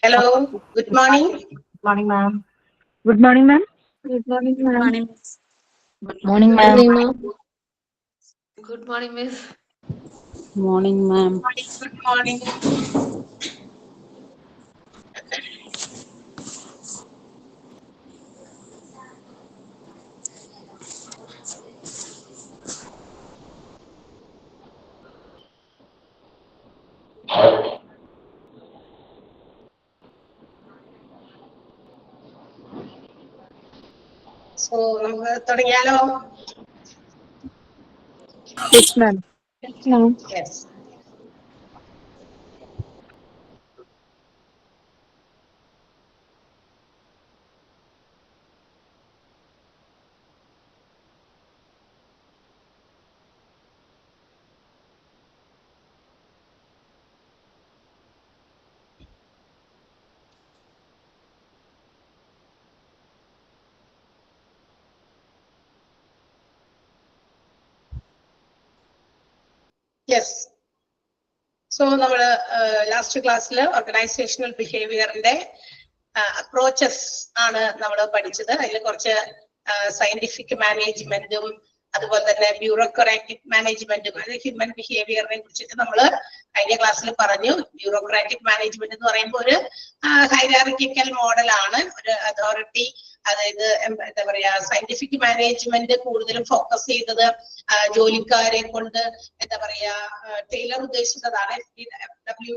Hello, good morning. Good morning, ma'am. Good morning, ma'am. Good morning, ma'am. Good morning, ma'am. Good morning, miss. Morning, ma'am. Good morning. So, നമുക്ക് തുടങ്ങിയാലോ? Yes, ma'am. Yes, ma'am. Yes. Yes. So, നമ്മള് last ക്ലാസ്സിൽ organisational ബിഹേവിയറിന്റെ approaches ആണ് നമ്മൾ പഠിച്ചത്. അതിൽ കുറച്ച് scientific മാനേജ്മെന്റും അതുപോലെ തന്നെ ബ്യൂറോക്രാറ്റിക് മാനേജ്മെന്റും അതായത് ഹ്യൂമൻ ബിഹേവിയറിനെ കുറിച്ചിട്ട് നമ്മൾ കഴിഞ്ഞ ക്ലാസ്സിൽ പറഞ്ഞു. ബ്യൂറോക്രാറ്റിക് മാനേജ്മെന്റ് എന്ന് പറയുമ്പോൾ ഒരു ഹൈറാർക്കിക്കൽ മോഡലാണ്, ഒരു അതോറിറ്റി. അതായത് എന്താ പറയാ, സയന്റിഫിക് മാനേജ്മെന്റ് കൂടുതലും ഫോക്കസ് ചെയ്തത് ജോലിക്കാരെ കൊണ്ട് എന്താ പറയാ ടൈലർ ഉദ്ദേശിച്ചതാണ്.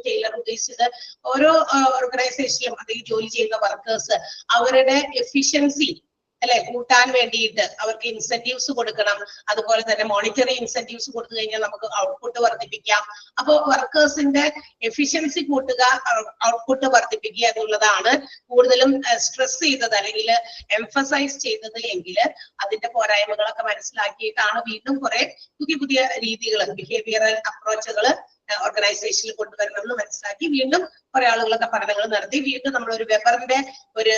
ടൈലർ ഉദ്ദേശിച്ചത് ഓരോ ഓർഗനൈസേഷനിലും അതിൽ ജോലി ചെയ്യുന്ന വർക്കേഴ്സ് അവരുടെ എഫിഷ്യൻസി അല്ലെ കൂട്ടാൻ വേണ്ടിയിട്ട് അവർക്ക് ഇൻസെന്റീവ്സ് കൊടുക്കണം. അതുപോലെ തന്നെ മോണിറ്ററി ഇൻസെന്റീവ്സ് കൊടുത്തു കഴിഞ്ഞാൽ നമുക്ക് ഔട്ട്പുട്ട് വർദ്ധിപ്പിക്കാം. അപ്പോൾ വർക്കേഴ്സിന്റെ എഫിഷ്യൻസി കൂട്ടുക, ഔട്ട്പുട്ട് വർദ്ധിപ്പിക്കുക എന്നുള്ളതാണ് കൂടുതലും സ്ട്രെസ് ചെയ്തത് അല്ലെങ്കിൽ എംഫസൈസ് ചെയ്തത് എങ്കിൽ അതിന്റെ പോരായ്മകളൊക്കെ മനസ്സിലാക്കിയിട്ടാണ് വീണ്ടും കുറെ പുതിയ പുതിയ രീതികൾ, ബിഹേവിയറൽ അപ്രോച്ചുകൾ ഓർഗനൈസേഷനിൽ കൊണ്ടുവരണം എന്ന് മനസ്സിലാക്കി വീണ്ടും കുറെ ആളുകളൊക്കെ പഠനങ്ങൾ നടത്തി. വീണ്ടും നമ്മൾ ഒരു വെബറിന്റെ ഒരു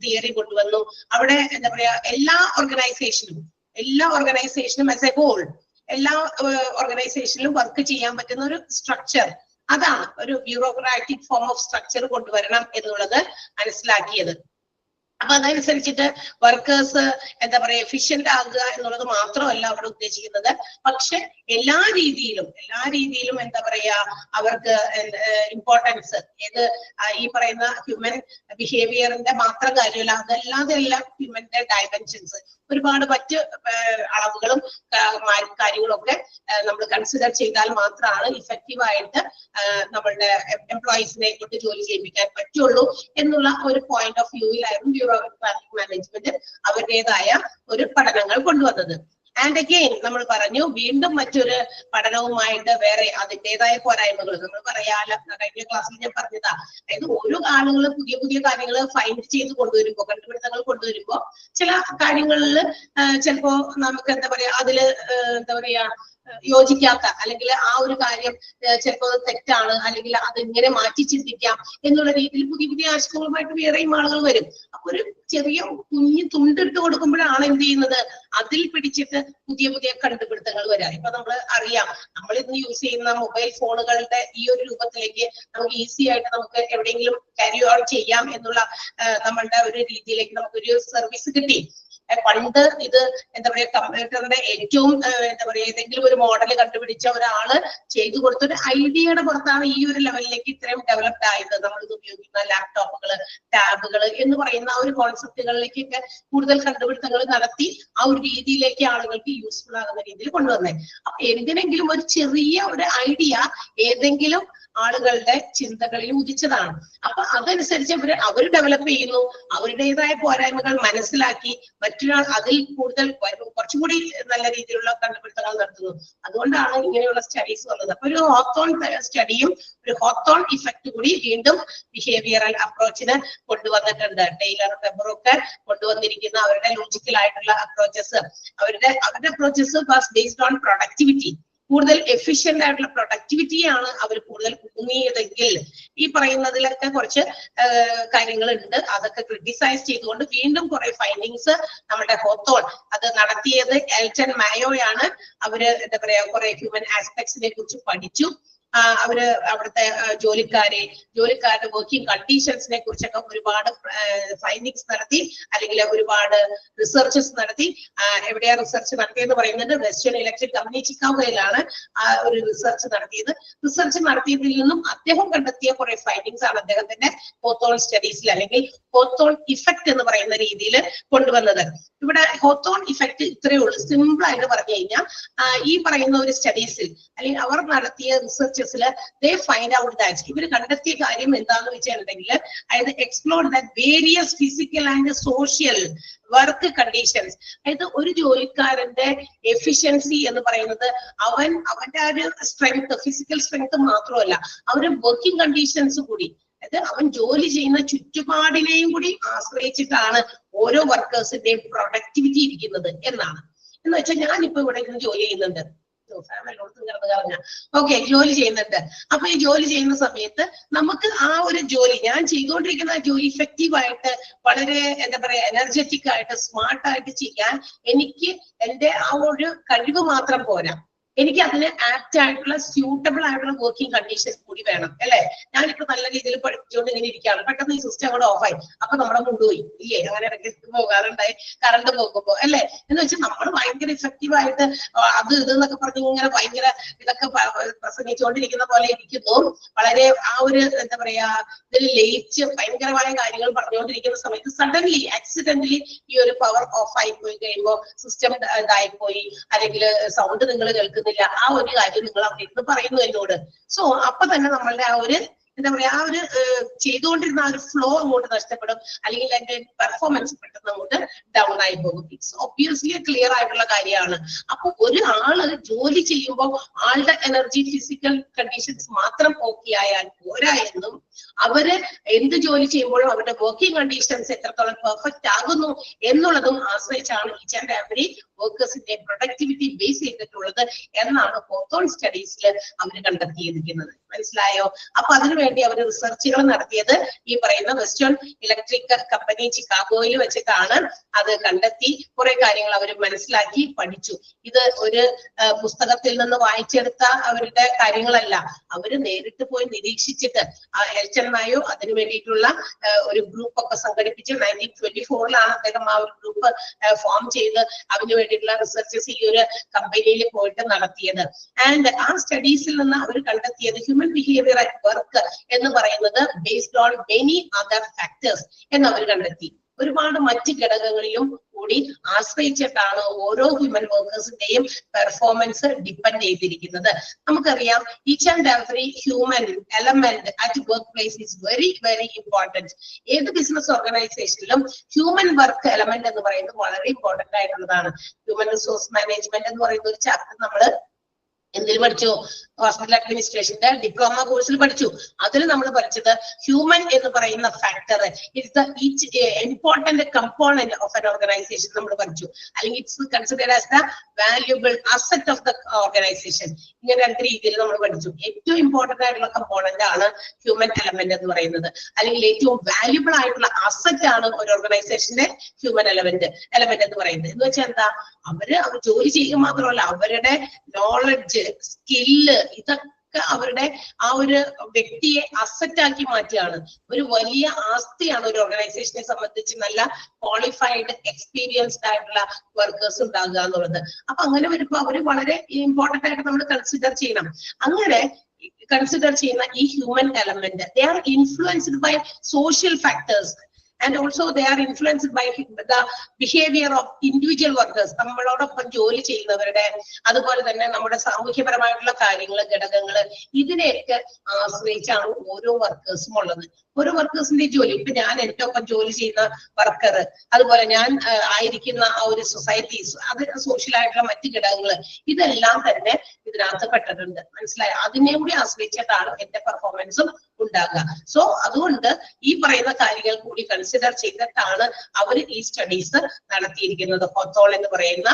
തിയറി കൊണ്ടുവന്നു. അവിടെ എന്താ പറയാ എല്ലാ ഓർഗനൈസേഷനും ആസ് എ ഹോൾ എല്ലാ ഓർഗനൈസേഷനിലും വർക്ക് ചെയ്യാൻ പറ്റുന്ന ഒരു സ്ട്രക്ചർ, അതാണ് ഒരു ബ്യൂറോക്രാറ്റിക് ഫോം ഓഫ് സ്ട്രക്ചർ കൊണ്ടുവരണം എന്നുള്ളത് മനസ്സിലാക്കിയത്. അപ്പൊ അതനുസരിച്ചിട്ട് വർക്കേഴ്സ് എന്താ പറയാ എഫിഷ്യന്റ് ആകുക എന്നുള്ളത് മാത്രമല്ല അവിടെ ഉദ്ദേശിക്കുന്നത്. പക്ഷെ എല്ലാ രീതിയിലും എന്താ പറയാ അവർക്ക് ഇമ്പോർട്ടൻസ് ഏത് ഈ പറയുന്ന ഹ്യൂമൻ ബിഹേവിയറിന്റെ മാത്രം കാര്യമല്ല, അതല്ലാതെ എല്ലാം ഹ്യൂമന്റെ ഡയമെൻഷൻസ് ഒരുപാട് മറ്റ് അളവുകളും കാര്യങ്ങളും ഒക്കെ നമ്മൾ കൺസിഡർ ചെയ്താൽ മാത്രമാണ് ഇഫക്റ്റീവായിട്ട് നമ്മളുടെ എംപ്ലോയീസിനെ കൊണ്ട് ജോലി ചെയ്യിപ്പിക്കാൻ പറ്റുള്ളൂ എന്നുള്ള ഒരു പോയിന്റ് ഓഫ് വ്യൂവിലായിരുന്നു ബ്യൂറോക്രാറ്റിക് മാനേജ്മെന്റ് അവരുടേതായ ഒരു പഠനങ്ങൾ കൊണ്ടുവന്നത്. ആൻഡ് അഗെയിൻ നമ്മൾ പറഞ്ഞു വീണ്ടും മറ്റൊരു പഠനവുമായിട്ട് വേറെ അതിൻ്റെതായ പോരായ്മകൾ നമ്മൾ പറയാല. കഴിഞ്ഞ ക്ലാസ്സിൽ ഞാൻ പറഞ്ഞതാ, അതായത് ഓരോ ആളുകൾ പുതിയ പുതിയ കാര്യങ്ങൾ ഫൈൻഡ് ചെയ്ത് കൊണ്ടുവരുമ്പോ, കണ്ടുപിടുത്തങ്ങൾ കൊണ്ടുവരുമ്പോ ചില കാര്യങ്ങളിൽ ചിലപ്പോ നമുക്ക് എന്താ പറയാ അതില് എന്താ പറയാ യോജിക്കാത്ത അല്ലെങ്കിൽ ആ ഒരു കാര്യം ചിലപ്പോൾ തെറ്റാണ് അല്ലെങ്കിൽ അത് ഇങ്ങനെ മാറ്റി ചിന്തിക്കാം എന്നുള്ള രീതിയിൽ പുതിയ പുതിയ ആശയങ്ങളുമായിട്ട് വേറെയും ആളുകൾ വരും. അപ്പൊ ഒരു ചെറിയ കുഞ്ഞു തുണ്ടിട്ട് കൊടുക്കുമ്പോഴാണ് എന്ത് ചെയ്യുന്നത്, അതിൽ പിടിച്ചിട്ട് പുതിയ പുതിയ കണ്ടുപിടുത്തങ്ങൾ വരാം. ഇപ്പൊ നമ്മൾ അറിയാം, നമ്മൾ ഇന്ന് യൂസ് ചെയ്യുന്ന മൊബൈൽ ഫോണുകളുടെ ഈ ഒരു രൂപത്തിലേക്ക് നമുക്ക് ഈസി ആയിട്ട് നമുക്ക് എവിടെയെങ്കിലും ക്യാരി ഓൺ ചെയ്യാം എന്നുള്ള നമ്മളുടെ ഒരു രീതിയിലേക്ക് നമുക്കൊരു സർവീസ് കിട്ടി. പണ്ട് ഇത് എന്താ പറയാ കമ്പ്യൂട്ടറിന്റെ ഏറ്റവും എന്താ പറയാ ഏതെങ്കിലും ഒരു മോഡൽ കണ്ടുപിടിച്ച ഒരാള് ചെയ്തു കൊടുത്ത ഒരു ഐഡിയയുടെ പുറത്താണ് ഈ ഒരു ലെവലിലേക്ക് ഇത്രയും ഡെവലപ്ഡ് ആയത്. നമ്മൾ ഇത് ഉപയോഗിക്കുന്ന ലാപ്ടോപ്പുകൾ, ടാബുകൾ എന്ന് പറയുന്ന ആ ഒരു കോൺസെപ്റ്റുകളിലേക്കൊക്കെ കൂടുതൽ കണ്ടുപിടുത്തങ്ങൾ നടത്തി ആ ഒരു രീതിയിലേക്ക് ആളുകൾക്ക് യൂസ്ഫുൾ ആകുന്ന രീതിയിൽ കൊണ്ടുവന്നേ. അപ്പൊ എന്തിനെങ്കിലും ഒരു ചെറിയ ഒരു ഐഡിയ ഏതെങ്കിലും ആളുകളുടെ ചിന്തകളിൽ ഉദിച്ചതാണ്. അപ്പൊ അതനുസരിച്ച് അവർ ഡെവലപ്പ് ചെയ്യുന്നു, അവരുടേതായ പോരായ്മകൾ മനസ്സിലാക്കി മറ്റൊരാൾ അതിൽ കൂടുതൽ കുറച്ചും കൂടി നല്ല രീതിയിലുള്ള കണ്ടുപിടുത്തങ്ങൾ നടത്തുന്നു. അതുകൊണ്ടാണ് ഇങ്ങനെയുള്ള സ്റ്റഡീസ് വന്നത്. അപ്പൊ ഒരു ഹോത്തോൺ സ്റ്റഡിയും ഒരു ഹോത്തോൺ ഇഫക്റ്റ് കൂടി വീണ്ടും ബിഹേവിയറൽ അപ്രോച്ചിന് കൊണ്ടുവന്നിട്ടുണ്ട്. ടൈലർ വെബറൊക്കെ കൊണ്ടുവന്നിരിക്കുന്ന അവരുടെ ലോജിക്കൽ ആയിട്ടുള്ള അപ്രോച്ചസ്, അവരുടെ approaches was based on productivity. കൂടുതൽ എഫിഷ്യന്റ് ആയിട്ടുള്ള പ്രൊഡക്ടിവിറ്റിയാണ് അവർ കൂടുതൽ ഊന്നിയതെങ്കിൽ ഈ പറയുന്നതിലൊക്കെ കുറച്ച് കാര്യങ്ങളുണ്ട്. അതൊക്കെ ക്രിട്ടിസൈസ് ചെയ്തുകൊണ്ട് വീണ്ടും കുറെ ഫൈൻഡിങ്സ് നമ്മുടെ ഹോത്തോൺ അത് നടത്തിയത് എൽട്ടൺ മായോയാണ്. അവര് എന്താ പറയാ കുറെ ഹ്യൂമൻ ആസ്പെക്ട്സിനെ കുറിച്ച് പഠിച്ചു. അവര് അവിടുത്തെ ജോലിക്കാരുടെ വർക്കിംഗ് കണ്ടീഷൻസിനെ കുറിച്ചൊക്കെ ഒരുപാട് ഫൈൻഡിങ്സ് നടത്തി, അല്ലെങ്കിൽ ഒരുപാട് റിസർച്ചസ് നടത്തി. എവിടെയാ റിസർച്ച് നടത്തിയെന്ന് പറയുന്നത് വെസ്റ്റേൺ ഇലക്ട്രിക് കമ്പനി ചിക്കാഗോയിലാണ് ആ ഒരു റിസർച്ച് നടത്തിയത്. റിസർച്ച് നടത്തിയതിൽ നിന്നും അദ്ദേഹം കണ്ടെത്തിയ കുറെ ഫൈൻഡിങ്സ് ആണ് അദ്ദേഹത്തിന്റെ ഹോത്തോൺ സ്റ്റഡീസിൽ, അല്ലെങ്കിൽ ഹോത്തോൺ ഇഫക്റ്റ് എന്ന് പറയുന്ന രീതിയിൽ കൊണ്ടുവന്നത്. ഇവിടെ ഹോത്തോൺ ഇഫക്റ്റ് ഇത്രയേ ഉള്ളൂ. സിമ്പിൾ ആയിട്ട് പറഞ്ഞു കഴിഞ്ഞാൽ ഈ പറയുന്ന ഒരു സ്റ്റഡീസിൽ അല്ലെങ്കിൽ അവർ നടത്തിയ റിസർച്ചസിൽ ദേ ഫൈൻഡ് ഔട്ട് ദാറ്റ് ഇവർ കണ്ടെത്തിയ കാര്യം എന്താണെന്ന് വെച്ചിട്ടുണ്ടെങ്കിൽ, അതായത് explore that various physical and social work conditions. അതായത് ഒരു ജോലിക്കാരന്റെ എഫിഷ്യൻസി എന്ന് പറയുന്നത് അവന്റെ ആ ഒരു സ്ട്രെങ്ത്, ഫിസിക്കൽ സ്ട്രെങ്ത് മാത്രമല്ല, അവരുടെ വർക്കിംഗ് കണ്ടീഷൻസ് കൂടി, അതായത് അവൻ ജോലി ചെയ്യുന്ന ചുറ്റുപാടിനെയും കൂടി ആശ്രയിച്ചിട്ടാണ് ഓരോ വർക്കേഴ്സിന്റെയും പ്രൊഡക്ടിവിറ്റി ഇരിക്കുന്നത് എന്നാണ്. എന്ന് വെച്ചാൽ ഞാനിപ്പോ ഇവിടെ ഇരുന്ന് ജോലി ചെയ്യുന്നുണ്ട്, ജോലി ചെയ്യുന്നുണ്ട്. അപ്പൊ ഈ ജോലി ചെയ്യുന്ന സമയത്ത് നമുക്ക് ആ ഒരു ജോലി, ഞാൻ ചെയ്തുകൊണ്ടിരിക്കുന്ന ജോലി ഇഫക്റ്റീവ് ആയിട്ട്, വളരെ എന്താ പറയാ എനർജറ്റിക് ആയിട്ട്, സ്മാർട്ടായിട്ട് ചെയ്യാൻ എനിക്ക് എന്റെ ആ ഒരു കഴിവ് മാത്രം പോരാ, എനിക്ക് അതിന് ആപ്റ്റ് ആയിട്ടുള്ള സ്യൂട്ടബിൾ ആയിട്ടുള്ള വർക്കിംഗ് കണ്ടീഷൻസ് കൂടി വേണം, അല്ലെ? ഞാനിപ്പോ നല്ല രീതിയിൽ പഠിച്ചുകൊണ്ട് ഇങ്ങനെ ഇരിക്കുകയാണ്, പെട്ടെന്ന് ഈ സിസ്റ്റം അങ്ങോട്ട് ഓഫായി, അപ്പൊ നമ്മുടെ കൊണ്ടുപോയി ഇല്ലേ? അങ്ങനെ ഇടയ്ക്ക് പോകാറുണ്ടായി കറണ്ട് പോകുമ്പോ, അല്ലെ? എന്ന് വെച്ചാൽ നമ്മൾ ഭയങ്കര ഇഫക്റ്റീവ് ആയിട്ട് അത് ഇതെന്നൊക്കെ പറഞ്ഞ് ഇങ്ങനെ ഭയങ്കര ഇതൊക്കെ പ്രസംഗിച്ചുകൊണ്ടിരിക്കുന്ന പോലെ ഇരിക്കുന്നു. വളരെ ആ ഒരു എന്താ പറയാ ഇതിൽ ലയിച്ച് ഭയങ്കരമായ കാര്യങ്ങൾ പറഞ്ഞുകൊണ്ടിരിക്കുന്ന സമയത്ത് സഡൻലി ആക്സിഡന്റലി ഈ ഒരു പവർ ഓഫ് ആയി പോയി കഴിയുമ്പോൾ സിസ്റ്റം ഇതായിപ്പോയി, അല്ലെങ്കിൽ സൗണ്ട് നിങ്ങൾ കേൾക്കുന്ന ആ ഒരു കാര്യം നിങ്ങൾ അവിടെ ഇരുന്ന് പറയുന്നു എന്നോട്. സോ അപ്പൊ തന്നെ നമ്മളുടെ ആ ഒരു എന്താ പറയാ ആ ഒരു ചെയ്തുകൊണ്ടിരുന്ന ആ ഒരു ഫ്ലോ അങ്ങോട്ട് നഷ്ടപ്പെടും, അല്ലെങ്കിൽ അതിന്റെ പെർഫോമൻസ് പെട്ടെന്ന് അങ്ങോട്ട് ഡൗൺ ആയി പോകും. ഇറ്റ്സ് ഒബ്വിയസ്ലി ക്ലിയർ ആയിട്ടുള്ള കാര്യമാണ്. അപ്പൊ ഒരു ആള് ജോലി ചെയ്യുമ്പോൾ ആളുടെ എനർജി, ഫിസിക്കൽ കണ്ടീഷൻസ് മാത്രം ഓക്കെ ആയാൽ പോരാ എന്നും, അവര് എന്ത് ജോലി ചെയ്യുമ്പോഴും അവരുടെ വർക്കിംഗ് കണ്ടീഷൻസ് എത്രത്തോളം പെർഫെക്റ്റ് ആകുന്നു എന്നുള്ളതും ആശ്രയിച്ചാണ് ഈച്ച് ആൻഡ് എവറി വർക്കേഴ്സിന്റെ പ്രൊഡക്ടിവിറ്റി ബേസ് ചെയ്തിട്ടുള്ളത് എന്നാണ് ഹോത്തോൺ സ്റ്റഡീസിൽ അവർ കണ്ടെത്തിയിരിക്കുന്നത്. മനസ്സിലായോ? അപ്പൊ അതിനുവേണ്ടി അവർ റിസർച്ചുകൾ നടത്തിയത് ഈ പറയുന്ന വെസ്റ്റേൺ ഇലക്ട്രിക് കമ്പനി ചിക്കാഗോയിൽ വെച്ചിട്ടാണ്. അത് കണ്ടെത്തി കുറെ കാര്യങ്ങൾ അവർ മനസ്സിലാക്കി പഠിച്ചു. ഇത് ഒരു പുസ്തകത്തിൽ നിന്ന് വായിച്ചെടുത്ത അവരുടെ കാര്യങ്ങളല്ല, അവര് നേരിട്ട് പോയി നിരീക്ഷിച്ചിട്ട് നായോ അതിനു വേണ്ടിയിട്ടുള്ള ഒരു ഗ്രൂപ്പ് ഒക്കെ സംഘടിപ്പിച്ച് 1924 അദ്ദേഹം ആ ഒരു ഗ്രൂപ്പ് ഫോം ചെയ്ത് അതിനു വേണ്ടിയിട്ടുള്ള റിസർച്ചസ് ഈ ഒരു കമ്പനിയിൽ പോയിട്ട് നടത്തിയത്. ആൻഡ് ആ സ്റ്റഡീസിൽ നിന്ന് അവർ കണ്ടെത്തിയത് ഹ്യൂമൻ ബിഹേവിയർ അറ്റ് വർക്ക് എന്ന് പറയുന്നത് based on many other factors എന്ന് അവർ കണ്ടെത്തി. ഒരുപാട് മറ്റ് ഘടകങ്ങളിലും കൂടി ആശ്രയിച്ചിട്ടാണ് ഓരോ ഹ്യൂമൻ വർക്കേഴ്സിന്റെയും പെർഫോമൻസ് ഡിപ്പെൻഡ് ചെയ്തിരിക്കുന്നത്. നമുക്കറിയാം each and every human element at work place is very very important. ഏത് ബിസിനസ് ഓർഗനൈസേഷനിലും ഹ്യൂമൻ വർക്ക് എലമെന്റ് എന്ന് പറയുന്നത് വളരെ ഇമ്പോർട്ടന്റ് ആയിട്ടുള്ളതാണ്. ഹ്യൂമൻ റിസോഴ്സ് മാനേജ്മെന്റ് എന്ന് പറയുന്ന ഒരു ചാപ്റ്റർ നമ്മൾ എന്തിൽ പഠിച്ചു? ഹോസ്പിറ്റൽ അഡ്മിനിസ്ട്രേഷന്റെ ഡിപ്ലോമ കോഴ്സിൽ പഠിച്ചു. അതിൽ നമ്മൾ പഠിച്ചത് ഹ്യൂമൻ എന്ന് പറയുന്ന factor it's the each important component of an organisation നമ്മൾ പഠിച്ചു. അല്ലെങ്കിൽ it's considered as the valuable asset of the organisation. ഇങ്ങനെ രണ്ട് രീതിയിൽ നമ്മൾ പഠിച്ചു. ഏറ്റവും ഇമ്പോർട്ടന്റ് ആയിട്ടുള്ള കമ്പോണന്റ് ആണ് ഹ്യൂമൻ എലമെന്റ് എന്ന് പറയുന്നത്, അല്ലെങ്കിൽ ഏറ്റവും വാല്യുബിൾ ആയിട്ടുള്ള അസറ്റ് ആണ് ഒരു ഓർഗനൈസേഷന്റെ ഹ്യൂമൻ എലമെന്റ് എന്ന് പറയുന്നത്. എന്ന് വെച്ചാൽ എന്താ? അവർ ജോലി ചെയ്യുക മാത്രമല്ല, അവരുടെ നോളജ്, സ്കില്ല്, ഇതൊക്കെ അവരുടെ ആ ഒരു വ്യക്തിയെ അസറ്റ് ആക്കി മാറ്റുകയാണ്. ഒരു വലിയ ആസ്തിയാണ് ഒരു ഓർഗനൈസേഷനെ സംബന്ധിച്ച് നല്ല ക്വാളിഫൈഡ് എക്സ്പീരിയൻസ്ഡ് ആയിട്ടുള്ള വർക്കേഴ്സ് ഉണ്ടാകുക എന്നുള്ളത്. അപ്പൊ അങ്ങനെ വരുമ്പോൾ അവര് വളരെ ഇമ്പോർട്ടന്റ് ആയിട്ട് നമ്മൾ കൺസിഡർ ചെയ്യണം. അങ്ങനെ കൺസിഡർ ചെയ്യുന്ന ഈ human element they are influenced by social factors and also they are influenced by the behavior of individual workers. നമ്മളോടൊപ്പം ജോലി ചെയ്യുന്നവരുടെ, അതുപോലെ തന്നെ നമ്മുടെ സാമൂഹ്യപരമായിട്ടുള്ള കാര്യങ്ങൾ, ഘടകങ്ങൾ, ഇതിനെയൊക്കെ ആശ്രയിച്ചാണ് ഓരോ വർക്കേഴ്സും ഉള്ളത്. ഓരോ വർക്കേഴ്സിന്റെ ജോലി, ഇപ്പൊ ഞാൻ എന്റെ ഒപ്പം ജോലി ചെയ്യുന്ന വർക്കർ, അതുപോലെ ഞാൻ ആയിരിക്കുന്ന ആ ഒരു സൊസൈറ്റി, അത് സോഷ്യൽ ആയിട്ടുള്ള മറ്റു ഘടകങ്ങൾ, ഇതെല്ലാം തന്നെ ഇതിനകത്ത് പെട്ടിട്ടുണ്ട്. മനസ്സിലായോ? അതിനെ കൂടി ആശ്രയിച്ചിട്ടാണ് എന്റെ പെർഫോമൻസും ഉണ്ടാകുക. സോ അതുകൊണ്ട് ഈ പറയുന്ന കാര്യങ്ങൾ കൂടി കൺസിഡർ ചെയ്തിട്ടാണ് അവർ ഈ സ്റ്റഡീസ് നടത്തിയിരിക്കുന്നത്. ഹോത്തോൺ എന്ന് പറയുന്ന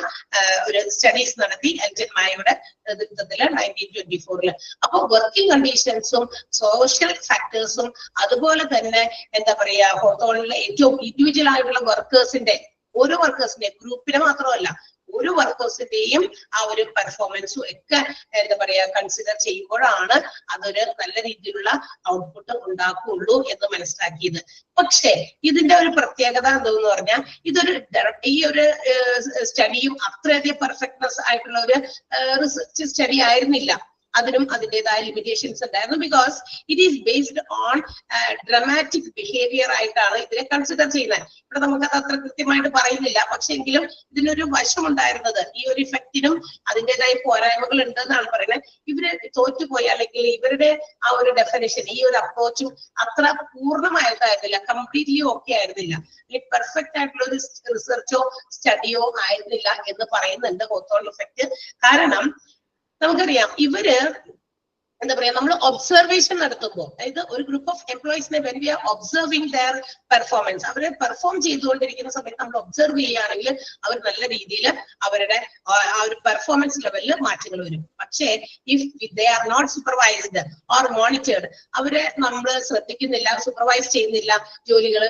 ഒരു സ്റ്റഡീസ് നടത്തി എൽറ്റൺ മായയുടെ നേതൃത്വത്തിൽ 1924. അപ്പൊ വർക്കിംഗ് കണ്ടീഷൻസും സോഷ്യൽ ഫാക്ടേഴ്സും അതുപോലെ തന്നെ എന്താ പറയാ ഹോത്തോണിലെ ഏറ്റവും ഇൻഡിവിജ്വൽ ആയിട്ടുള്ള വർക്കേഴ്സിന്റെ, ഓരോ വർക്കേഴ്സിന്റെ ഗ്രൂപ്പിനെ മാത്രമല്ല ഒരു വർക്കേഴ്സിന്റെയും ആ ഒരു പെർഫോമൻസും ഒക്കെ എന്താ പറയാ കൺസിഡർ ചെയ്യുമ്പോഴാണ് അതൊരു നല്ല രീതിയിലുള്ള ഔട്ട്പുട്ട് ഉണ്ടാക്കുകയുള്ളൂ എന്ന് മനസ്സിലാക്കിയത്. പക്ഷേ ഇതിന്റെ ഒരു പ്രത്യേകത എന്തെന്ന് പറഞ്ഞാൽ ഈ ഒരു സ്റ്റഡിയും അത്രയധികം പെർഫെക്റ്റ്നെസ് ആയിട്ടുള്ള ഒരു റിസർച്ച് സ്റ്റഡി ആയിരുന്നില്ല. അതിനും അതിൻ്റെതായ ലിമിറ്റേഷൻസ് ഉണ്ടായിരുന്നു. Because it is based on dramatic behaviour ആയിട്ടാണ് ഇതിനെ കൺസിഡർ ചെയ്യുന്നത്. ഇവിടെ നമുക്കത് അത്ര കൃത്യമായിട്ട് പറയുന്നില്ല, പക്ഷെ എങ്കിലും ഇതിനൊരു വശമുണ്ടായിരുന്നത് ഈ ഒരു ഇഫക്റ്റിനും അതിൻ്റെതായ പോരായ്മകൾ ഉണ്ടെന്നാണ് പറയുന്നത്. ഇവര് തോറ്റുപോയി, അല്ലെങ്കിൽ ഇവരുടെ ആ ഒരു ഡെഫിനേഷൻ, ഈ ഒരു അപ്രോച്ചും അത്ര പൂർണ്ണമായിട്ടായിരുന്നില്ല, കംപ്ലീറ്റ്ലി ഓക്കെ ആയിരുന്നില്ല, പെർഫെക്റ്റ് ആയിട്ടുള്ള ഒരു റിസർച്ചോ സ്റ്റഡിയോ ആയിരുന്നില്ല എന്ന് പറയുന്നുണ്ട് ഹോത്തോൾ ഇഫക്റ്റ്. കാരണം നമുക്കറിയാം ഇവര് എന്താ പറയാ, നമ്മൾ ഒബ്സർവേഷൻ നടത്തുമ്പോൾ, അതായത് ഒരു ഗ്രൂപ്പ് ഓഫ് എംപ്ലോയീസിനെ when we are observing their performance, അവരെ പെർഫോം ചെയ്തുകൊണ്ടിരിക്കുന്ന സമയത്ത് നമ്മൾ ഒബ്സർവ് ചെയ്യുകയാണെങ്കിൽ അവർ നല്ല രീതിയിൽ അവരുടെ ആ ഒരു പെർഫോമൻസ് ലെവലിൽ മാറ്റങ്ങൾ വരും. പക്ഷേ if they are not supervised or monitored, അവരെ നമ്മൾ ശ്രദ്ധിക്കുന്നില്ല, സൂപ്പർവൈസ് ചെയ്യുന്നില്ല, ജോലികൾ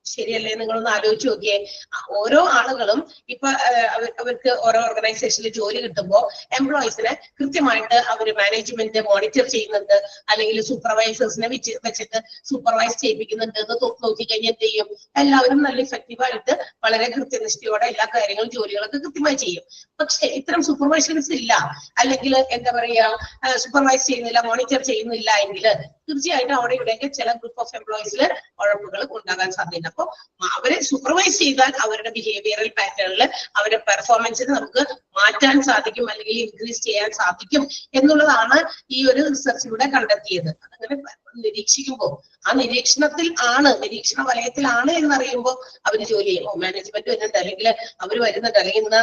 ശരിയല്ലേ? നിങ്ങളൊന്ന് ആലോചിച്ച് നോക്കിയേ. ഓരോ ആളുകളും ഇപ്പൊ അവർക്ക് ഓരോ ഓർഗനൈസേഷനിൽ ജോലി കിട്ടുമ്പോൾ എംപ്ലോയീസിനെ കൃത്യമായിട്ട് അവര് മാനേജ്മെന്റ് മോണിറ്റർ ചെയ്യുന്നുണ്ട്, അല്ലെങ്കിൽ സൂപ്പർവൈസേഴ്സിനെ വെച്ചിട്ട് സൂപ്പർവൈസ് ചെയ്യിപ്പിക്കുന്നുണ്ട് എന്ന് നോക്കിക്കഴിഞ്ഞാൽ എന്ത് ചെയ്യും? എല്ലാവരും നല്ല ഇഫക്റ്റീവായിട്ട് വളരെ കൃത്യനിഷ്ഠയോടെ എല്ലാ കാര്യങ്ങളും ജോലികളൊക്കെ കൃത്യമായി ചെയ്യും. പക്ഷെ ഇത്തരം സൂപ്പർവൈസേഴ്സ് ഇല്ല, അല്ലെങ്കിൽ എന്താ പറയാ സൂപ്പർവൈസ് ചെയ്യുന്നില്ല, മോണിറ്റർ ചെയ്യുന്നില്ല എങ്കിൽ തീർച്ചയായിട്ടും അവിടെ ഇവിടെയൊക്കെ ചില ഗ്രൂപ്പ് ഓഫ് എംപ്ലോയീസിൽ ഉഴപ്പുകൾ ഉണ്ടാകാൻ സാധ്യത. അപ്പൊ അവരെ സൂപ്പർവൈസ് ചെയ്താൽ അവരുടെ ബിഹേവിയറൽ പാറ്റേണിൽ അവരുടെ പെർഫോമൻസിന് നമുക്ക് മാറ്റാൻ സാധിക്കും, അല്ലെങ്കിൽ ഇൻക്രീസ് ചെയ്യാൻ സാധിക്കും എന്നുള്ളതാണ് ഈ ഒരു റിസർച്ചിലൂടെ കണ്ടെത്തിയത്. അതങ്ങനെ നിരീക്ഷിക്കുമ്പോൾ ആ നിരീക്ഷണ വലയത്തിലാണ് എന്നറിയുമ്പോൾ അവര് ജോലി ചെയ്യും. മാനേജ്മെന്റ് വരുന്നുണ്ട്, അല്ലെങ്കിൽ അവർ വരുന്നുണ്ട്, അല്ലെങ്കിൽ ഇന്ന്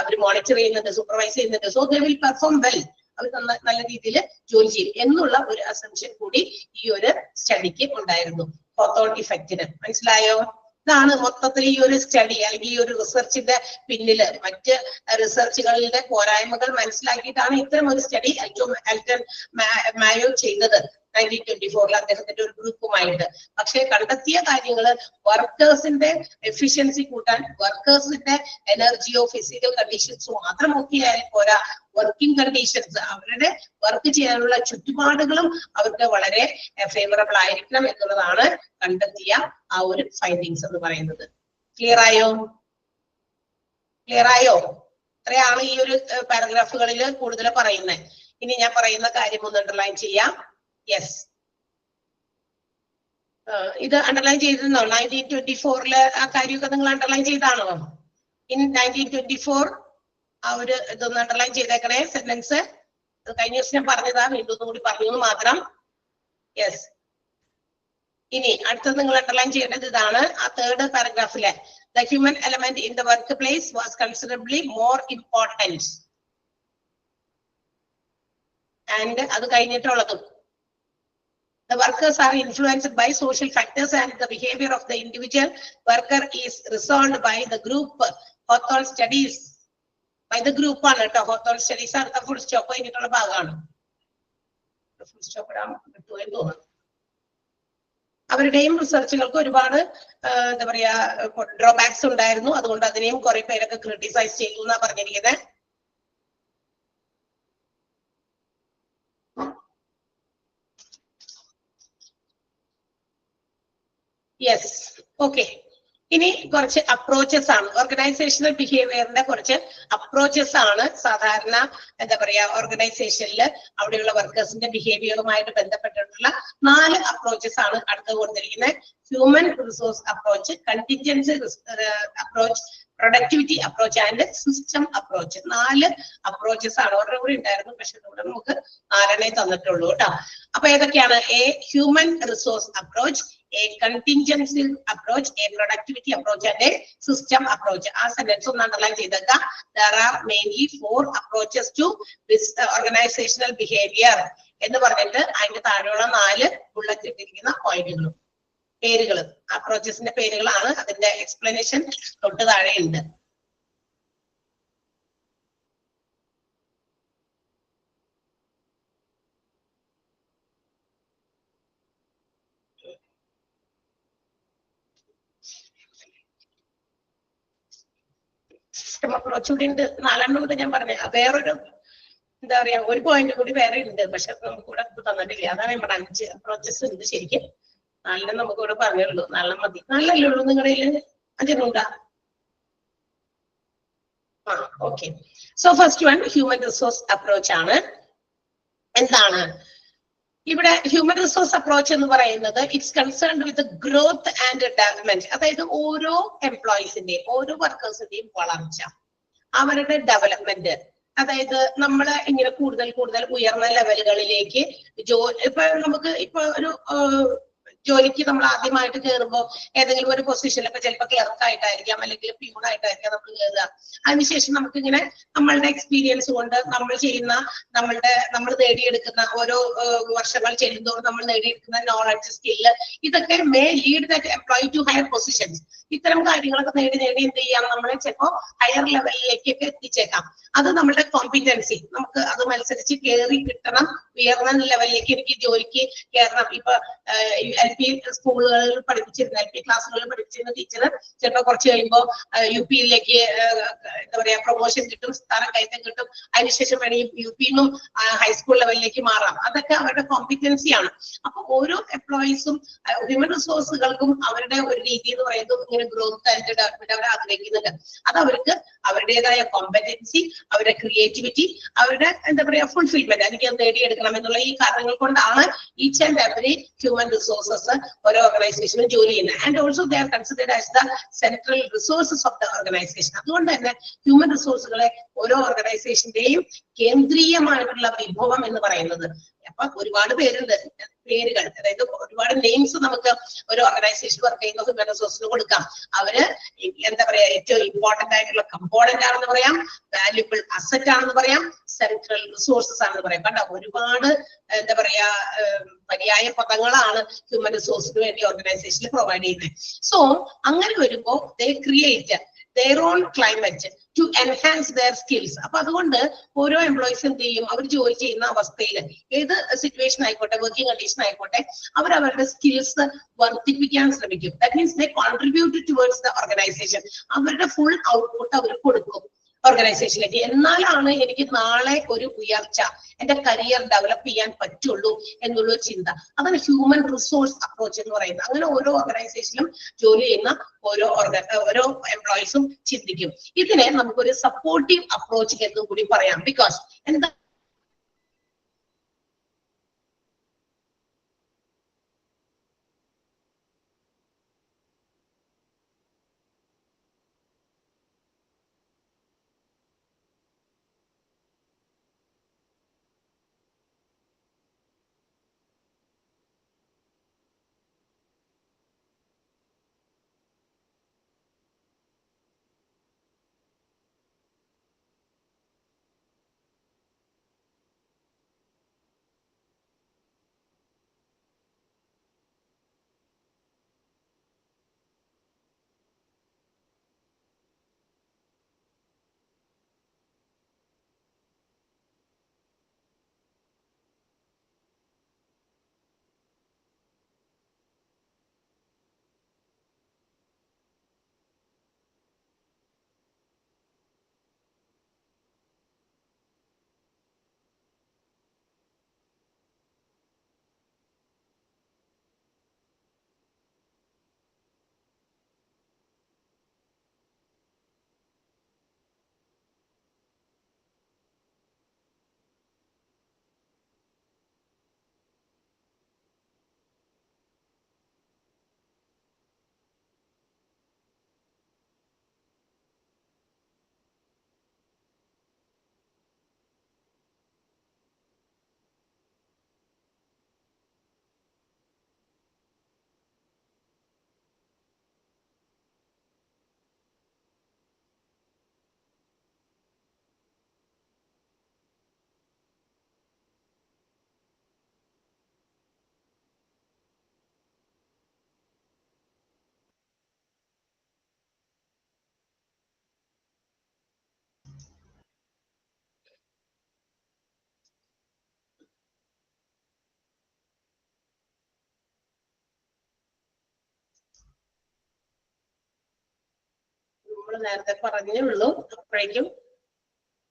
അവർ മോണിറ്റർ ചെയ്യുന്നുണ്ട്, സൂപ്പർവൈസ് ചെയ്യുന്നുണ്ട്, so they will perform well, അവർ നല്ല രീതിയിൽ ജോലി ചെയ്യും എന്നുള്ള ഒരു അസംഷൻ കൂടി ഈ ഒരു സ്റ്റഡിക്ക് ഉണ്ടായിരുന്നു, ഹോത്തോൾ ഇഫക്റ്റിന്. മനസ്സിലായോ? ഇതാണ് മൊത്തത്തിൽ ഈ ഒരു സ്റ്റഡി, അല്ലെങ്കിൽ ഈ ഒരു റിസർച്ചിന്റെ പിന്നില്. മറ്റ് റിസർച്ചുകളുടെ പോരായ്മകൾ മനസ്സിലാക്കിയിട്ടാണ് ഇത്തരം ഒരു സ്റ്റഡി ആൽട്ടൺ മായോ ചെയ്തത് 1924 അദ്ദേഹത്തിന്റെ ഒരു ഗ്രൂപ്പുമായിട്ട്. പക്ഷെ കണ്ടെത്തിയ കാര്യങ്ങള് വർക്കേഴ്സിന്റെ എഫിഷ്യൻസി കൂട്ടാൻ, വർക്കേഴ്സിന്റെ എനർജിയോ ഫിസിക്കൽ കണ്ടീഷൻസോ മാത്രം നോക്കിയാൽ പോരാ, വർക്കിംഗ് കണ്ടീഷൻസ്, അവരുടെ വർക്ക് ചെയ്യാനുള്ള ചുറ്റുപാടുകളും അവർക്ക് വളരെ ഫേവറബിൾ ആയിരിക്കണം എന്നുള്ളതാണ് കണ്ടെത്തിയ ആ ഒരു ഫൈൻഡിങ്സ് എന്ന് പറയുന്നത്. ക്ലിയർ ആയോ? ഇത്രയാണ് ഈ ഒരു പാരഗ്രാഫുകളിൽ കൂടുതൽ പറയുന്നത്. ഇനി ഞാൻ പറയുന്ന കാര്യം ഒന്ന് അണ്ടർലൈൻ ചെയ്യാം. യെസ്, ഇത് അണ്ടർലൈൻ ചെയ്തിരുന്നോ? 1924 ആ കാര്യമൊക്കെ നിങ്ങൾ അണ്ടർലൈൻ ചെയ്താണോ? ഇൻ 1924 ആ ഒരു ഇതൊന്ന് അണ്ടർലൈൻ ചെയ്തേക്കണേ, സെന്റൻസ്. അത് കഴിഞ്ഞ ദിവസം ഞാൻ പറഞ്ഞതാ, വീണ്ടും കൂടി പറഞ്ഞു മാത്രം. യെസ്. ഇനി അടുത്തത് നിങ്ങൾ അണ്ടർലൈൻ ചെയ്യേണ്ടത് ഇതാണ്, ആ third പാരഗ്രാഫിലെ the human element in the workplace was considerably more important. And അത് കഴിഞ്ഞിട്ടുള്ളതും the workers are influenced by social factors and the behavior of the individual worker is resolved by the group. Hawthorne studies by the group ആണ് കേട്ടോ. Hawthorne studies അടുത്ത full stop കഴിഞ്ഞിട്ടുള്ള ഭാഗമാണ്. Full stop ഇടാൻ പറ്റുമെന്ന് തോന്നുന്നു. അവരുടെയും റിസർച്ചുകൾക്ക് ഒരുപാട് എന്താ പറയാ ഡ്രോബാക്സ് ഉണ്ടായിരുന്നു, അതുകൊണ്ട് അതിനെയും കുറെ പേരൊക്കെ ക്രിട്ടിസൈസ് ചെയ്തു എന്നാ പറഞ്ഞിരിക്കുന്നത്. Yes, okay. ഇനി കുറച്ച് അപ്രോച്ചസ് ആണ്, ഓർഗനൈസേഷണൽ ബിഹേവിയറിന്റെ കുറച്ച് അപ്രോച്ചസ് ആണ് സാധാരണ എന്താ പറയാ ഓർഗനൈസേഷനിൽ അവിടെയുള്ള വർക്കേഴ്സിന്റെ ബിഹേവിയറുമായിട്ട് ബന്ധപ്പെട്ടിട്ടുള്ള 4 അപ്രോച്ചസ് ആണ് അടുത്ത് കൊടുത്തിരിക്കുന്നത്. Human resource approach, contingency approach, productivity approach and system approach. 4 approaches ആണ്. ഓർഡർ കൂടി ഉണ്ടായിരുന്നു, പക്ഷെ ഇവിടെ നമുക്ക് 4 തന്നിട്ടുള്ളൂ കേട്ടോ. അപ്പൊ ഏതൊക്കെയാണ്? A human resource approach, a contingency approach, a productivity approach and a system approach. ആ സെന്റൻസ് ഒന്ന് underline ചെയ്തേക്ക. There are mainly 4 approaches to this organizational behavior എന്ന് പറഞ്ഞിട്ട് അതിന്റെ താഴെയുള്ള 4 ബുള്ളറ്റ് ഇട്ടിരിക്കുന്ന പോയിന്റുകളും പേരുകൾ, അപ്രോച്ചസിന്റെ പേരുകളാണ്. അതിന്റെ എക്സ്പ്ലനേഷൻ തൊട്ട് താഴെ ഉണ്ട്. സിസ്റ്റം അപ്രോച്ച് കൂടി ഉണ്ട്. 4 കൂടെ ഞാൻ പറഞ്ഞ വേറൊരു എന്താ പറയാ ഒരു പോയിന്റ് കൂടി വേറെ ഉണ്ട്, പക്ഷെ നമുക്ക് ഇവിടെ തന്നിട്ടില്ല. അതാണ് ഞാൻ പറഞ്ഞ 5 അപ്രോച്ചസ് ഉണ്ട് ശരിക്കും. 4 നമുക്ക് ഇവിടെ പറഞ്ഞുള്ളൂ. 4 മതി. 4 ഉള്ളൂ നിങ്ങളുടെ കയ്യിൽ 5 ഉണ്ടാ? Okay. So first one human resource approach ആണ്. എന്താണ് ഇവിടെ ഹ്യൂമൻ റിസോഴ്സ് അപ്രോച്ച് എന്ന് പറയുന്നത്? It's concerned with growth and development. അതായത് ഓരോ എംപ്ലോയീസിന്റെയും ഓരോ വർക്കേഴ്സിന്റെയും വളർച്ച, അവരുടെ ഡെവലപ്മെന്റ്. അതായത് നമ്മൾ ഇങ്ങനെ കൂടുതൽ കൂടുതൽ ഉയർന്ന ലെവലുകളിലേക്ക് ഇപ്പൊ നമുക്ക് ഇപ്പൊ ഒരു ജോലിക്ക് നമ്മൾ ആദ്യമായിട്ട് കയറുമ്പോൾ ഏതെങ്കിലും ഒരു പൊസിഷനിൽ ഇപ്പൊ ചിലപ്പോൾ ക്ലർക്ക് ആയിട്ടായിരിക്കാം, അല്ലെങ്കിൽ പ്യൂൺ ആയിട്ടായിരിക്കാം നമ്മൾ കയറുക. അതിനുശേഷം നമുക്ക് ഇങ്ങനെ നമ്മളുടെ എക്സ്പീരിയൻസ് കൊണ്ട് നമ്മൾ ചെയ്യുന്ന നമ്മൾ നേടിയെടുക്കുന്ന ഓരോ വർഷങ്ങൾ ചെല്ലുന്നതോറും നമ്മൾ നേടിയെടുക്കുന്ന നോളജ്, സ്കില്ല്, ഇതൊക്കെ may lead that employee to higher positions. ഇത്തരം കാര്യങ്ങളൊക്കെ നേടി എന്ത് ചെയ്യാം, നമ്മളെ ചിലപ്പോ ഹയർ ലെവലിലേക്കൊക്കെ എത്തിച്ചേക്കാം. അത് നമ്മുടെ കോമ്പിറ്റൻസി, നമുക്ക് അത് മത്സരിച്ച് കയറി കിട്ടണം. ഉയർന്ന ലെവലിലേക്ക് എനിക്ക് ജോലിക്ക് കയറണം. ഇപ്പൊ LP സ്കൂളുകളിൽ പഠിപ്പിച്ചിരുന്ന LP ക്ലാസ്സുകളിൽ പഠിപ്പിച്ചിരുന്ന ടീച്ചർ ചിലപ്പോൾ കുറച്ച് കഴിയുമ്പോൾ UP-യിലേക്ക് എന്താ പറയാ പ്രൊമോഷൻ കിട്ടും, സ്ഥാനം കയറ്റം കിട്ടും. അതിനുശേഷം വേണമെങ്കിൽ UP-ന്നും ഹൈസ്കൂൾ ലെവലിലേക്ക് മാറാം. അതൊക്കെ അവരുടെ കോമ്പിറ്റൻസിയാണ്. അപ്പൊ ഓരോ എംപ്ലോയീസും ഹ്യൂമൻ റിസോഴ്സുകൾക്കും അവരുടെ ഒരു രീതി എന്ന് പറയുന്നത് ഇങ്ങനെ ഗ്രോത്ത് ആൻഡ് ഡെവലപ്മെന്റ് അവർ ആഗ്രഹിക്കുന്നുണ്ട്. അത് അവർക്ക് അവരുടേതായ കോമ്പറ്റൻസി, അവരുടെ ക്രിയേറ്റിവിറ്റി, അവരുടെ എന്താ പറയാ ഫുൾഫിൽമെന്റ്, എനിക്ക് അത് നേടിയെടുക്കണം എന്നുള്ള ഈ കാരണങ്ങൾ കൊണ്ടാണ് each and every human resources ഓരോ ഓർഗനൈസേഷനും ജോലി ചെയ്യുന്നത്. And also they are considered as the central resources of the organisation. അതുകൊണ്ട് തന്നെ ഹ്യൂമൻ റിസോഴ്സുകളെ ഓരോ ഓർഗനൈസേഷന്റെയും കേന്ദ്രീയമായിട്ടുള്ള വിഭവം എന്ന് പറയുന്നത്. അപ്പൊ ഒരുപാട് പേരുകൾ, അതായത് ഒരുപാട് നെയിംസ് നമുക്ക് ഒരു ഓർഗനൈസേഷൻ വർക്ക് ചെയ്യുന്ന ഹ്യൂമൻ റിസോഴ്സിന് കൊടുക്കാം. അവര് എന്താ പറയാ ഏറ്റവും ഇമ്പോർട്ടന്റ് ആയിട്ടുള്ള കമ്പോണന്റ് ആണെന്ന് പറയാം, വാല്യുബിൾ അസറ്റ് ആണെന്ന് പറയാം, സെൻട്രൽ റിസോഴ്സസ് ആണെന്ന് പറയാം. കണ്ട ഒരുപാട് എന്താ പറയാ പര്യായ പദങ്ങളാണ് ഹ്യൂമൻ റിസോഴ്സിന് വേണ്ടി ഓർഗനൈസേഷനിൽ പ്രൊവൈഡ് ചെയ്യുന്നത്. സോ അങ്ങനെ വരുമ്പോ ദേ create their own climate to enhance their skills. അപ്പൊ അതുകൊണ്ട് ഓരോ എംപ്ലോയീസ് എന്ത് ചെയ്യും, അവർ ജോലി ചെയ്യുന്ന അവസ്ഥയിൽ ഏത് സിറ്റുവേഷൻ ആയിക്കോട്ടെ, വർക്കിംഗ് കണ്ടീഷൻ ആയിക്കോട്ടെ, അവർ അവരുടെ സ്കിൽസ് വർദ്ധിപ്പിക്കാൻ ശ്രമിക്കും. That means they contribute towards the organisation. അവരുടെ ഫുൾ ഔട്ട്പുട്ട് അവർ കൊടുക്കും ഓർഗനൈസേഷനിലേക്ക്. എന്നാലാണ് എനിക്ക് നാളെ ഒരു ഉയർച്ച, എന്റെ കരിയർ ഡെവലപ്പ് ചെയ്യാൻ പറ്റുള്ളൂ എന്നുള്ള ചിന്ത. അതാണ് ഹ്യൂമൻ റിസോഴ്സ് അപ്രോച്ച് എന്ന് പറയുന്നത്. അങ്ങനെ ഓരോ ഓർഗനൈസേഷനിലും ജോലി ചെയ്യുന്ന ഓരോ എംപ്ലോയീസും ചിന്തിക്കും. ഇതിനെ നമുക്കൊരു സപ്പോർട്ടീവ് അപ്രോച്ച് എന്നും കൂടി പറയാം. ബിക്കോസ് എന്താ നമ്മൾ നേരത്തെ പറഞ്ഞേ ഉള്ളൂ. അപ്പോഴേക്കും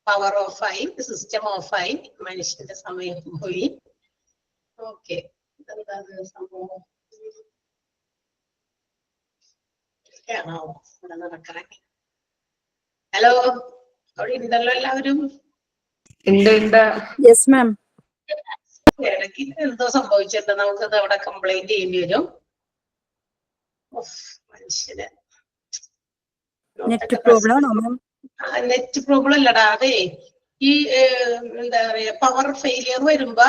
പവർ ഓഫായി, സിസ്റ്റം ഓഫായി, മനുഷ്യന്റെ സമയം പോയി. ഓക്കെ, എന്താ സംഭവം ആണോ ഇവിടെ നടക്കണേ? ഹലോ, അവിടെ ഉണ്ടല്ലോ എല്ലാവരും? Yes, ma'am. ഇടയ്ക്ക് എന്തോ സംഭവിച്ചിട്ട് നമുക്കത് അവിടെ കംപ്ലൈന്റ് ചെയ്യേണ്ടി വരും. മനുഷ്യന് Net problem, no, ma'am. Net problem അല്ലടാ, അതെ ഈ എന്താ പറയാ പവർ ഫെയിലിയർ വരുമ്പോ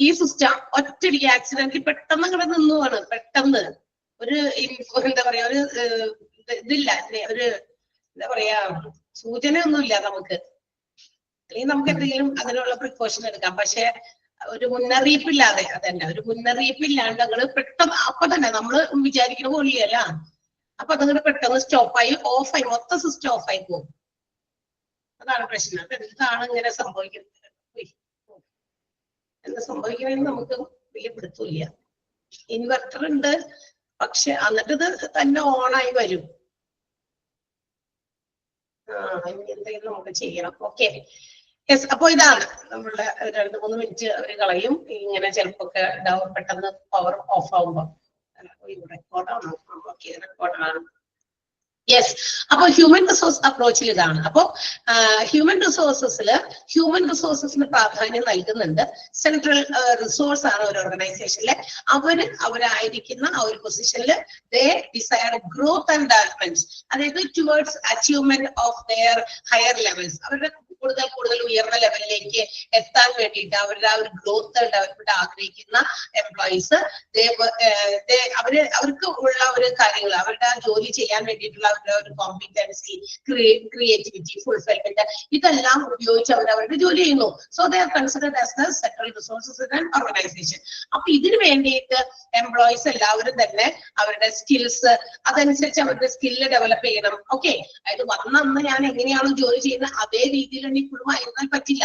ഈ സിസ്റ്റം ഒറ്റയടിക്ക് ആക്സിഡന്റിൽ പെട്ടെന്ന് ഇവിടെ നിന്നുവാണ്. പെട്ടെന്ന് ഒരു എന്താ പറയാ ഒരു ഇതില്ല, ഒരു എന്താ പറയാ സൂചന ഒന്നുമില്ല നമുക്ക്. അല്ലെങ്കിൽ നമുക്ക് എന്തെങ്കിലും അതിനുള്ള പ്രിക്കോഷൻ എടുക്കാം. പക്ഷെ ഒരു മുന്നറിയിപ്പില്ലാതെ, അതന്നെ ഒരു മുന്നറിയിപ്പില്ലാണ്ട് ഞങ്ങള് പെട്ടെന്ന് അപ്പൊ തന്നെ നമ്മള് വിചാരിക്കുന്ന പോലെയല്ല, അപ്പൊ അതങ്ങനെ പെട്ടെന്ന് സ്റ്റോപ്പായി ഓഫായി, മൊത്തം സിസ്റ്റം ഓഫായി പോകും. അതാണ് പ്രശ്നം. എന്താണ് ഇങ്ങനെ സംഭവിക്കുന്നത്, എന്താ സംഭവിക്കണമെന്ന് നമുക്ക് വലിയ പിടുത്തമില്ല. ഇൻവെർട്ടർ ഉണ്ട്, പക്ഷെ എന്നിട്ട് ഇത് തന്നെ ഓണായി വരും. എന്തെങ്കിലും നമുക്ക് ചെയ്യണം. Okay, yes. അപ്പൊ ഇതാണ് നമ്മളുടെ 2-3 മിനിറ്റ് അവർ കളയും ഇങ്ങനെ ചിലപ്പോ പെട്ടെന്ന് പവർ ഓഫ് ആവുമ്പോ. റെക്കോർഡാണോ? ഓക്കെ, റെക്കോർഡാണ്. യെസ്. അപ്പൊ ഹ്യൂമൻ റിസോഴ്സ് അപ്രോച്ചിൽ ഇതാണ്. അപ്പൊ ഹ്യൂമൻ റിസോഴ്സസിന് പ്രാധാന്യം നൽകുന്നുണ്ട്. സെൻട്രൽ റിസോഴ്സ് ആണ് ഒരു ഓർഗനൈസേഷനിലെ. അവരായിരിക്കുന്ന ആ ഒരു പൊസിഷനിൽ ദേ ഡിസയർ ഗ്രോത്ത് ആൻഡ് ഡെവലപ്മെന്റ്, അതായത് towards achievement of their higher levels. അവരുടെ കൂടുതൽ ഉയർന്ന ലെവലിലേക്ക് എത്താൻ വേണ്ടിയിട്ട് അവരുടെ ആ ഒരു ഗ്രോത്ത് ഡെവലപ്മെന്റ് ആഗ്രഹിക്കുന്ന എംപ്ലോയീസ് അവർക്ക് ഉള്ള ഒരു കാര്യങ്ങൾ, അവരുടെ ആ ജോലി ചെയ്യാൻ വേണ്ടിയിട്ടുള്ള അവരുടെ ഒരു കോമ്പിറ്റൻസി, ക്രിയേറ്റിവിറ്റി, ഫുൾഫിൽമെന്റ്, ഇതെല്ലാം ഉപയോഗിച്ച് അവരവരുടെ ജോലി ചെയ്യുന്നു. So they are considered as the central resources in an organisation. അപ്പൊ ഇതിനു വേണ്ടിയിട്ട് എംപ്ലോയീസ് എല്ലാവരും തന്നെ അവരുടെ സ്കിൽസ് അതനുസരിച്ച് അവരുടെ സ്കില്ല് ഡെവലപ്പ് ചെയ്യണം. ഓക്കെ, അതായത് വന്നന്ന് ഞാൻ എങ്ങനെയാണോ ജോലി ചെയ്യുന്നത് അതേ രീതിയിൽ തന്നെ ഇപ്പോഴും ആയിരുന്നാൽ പറ്റില്ല.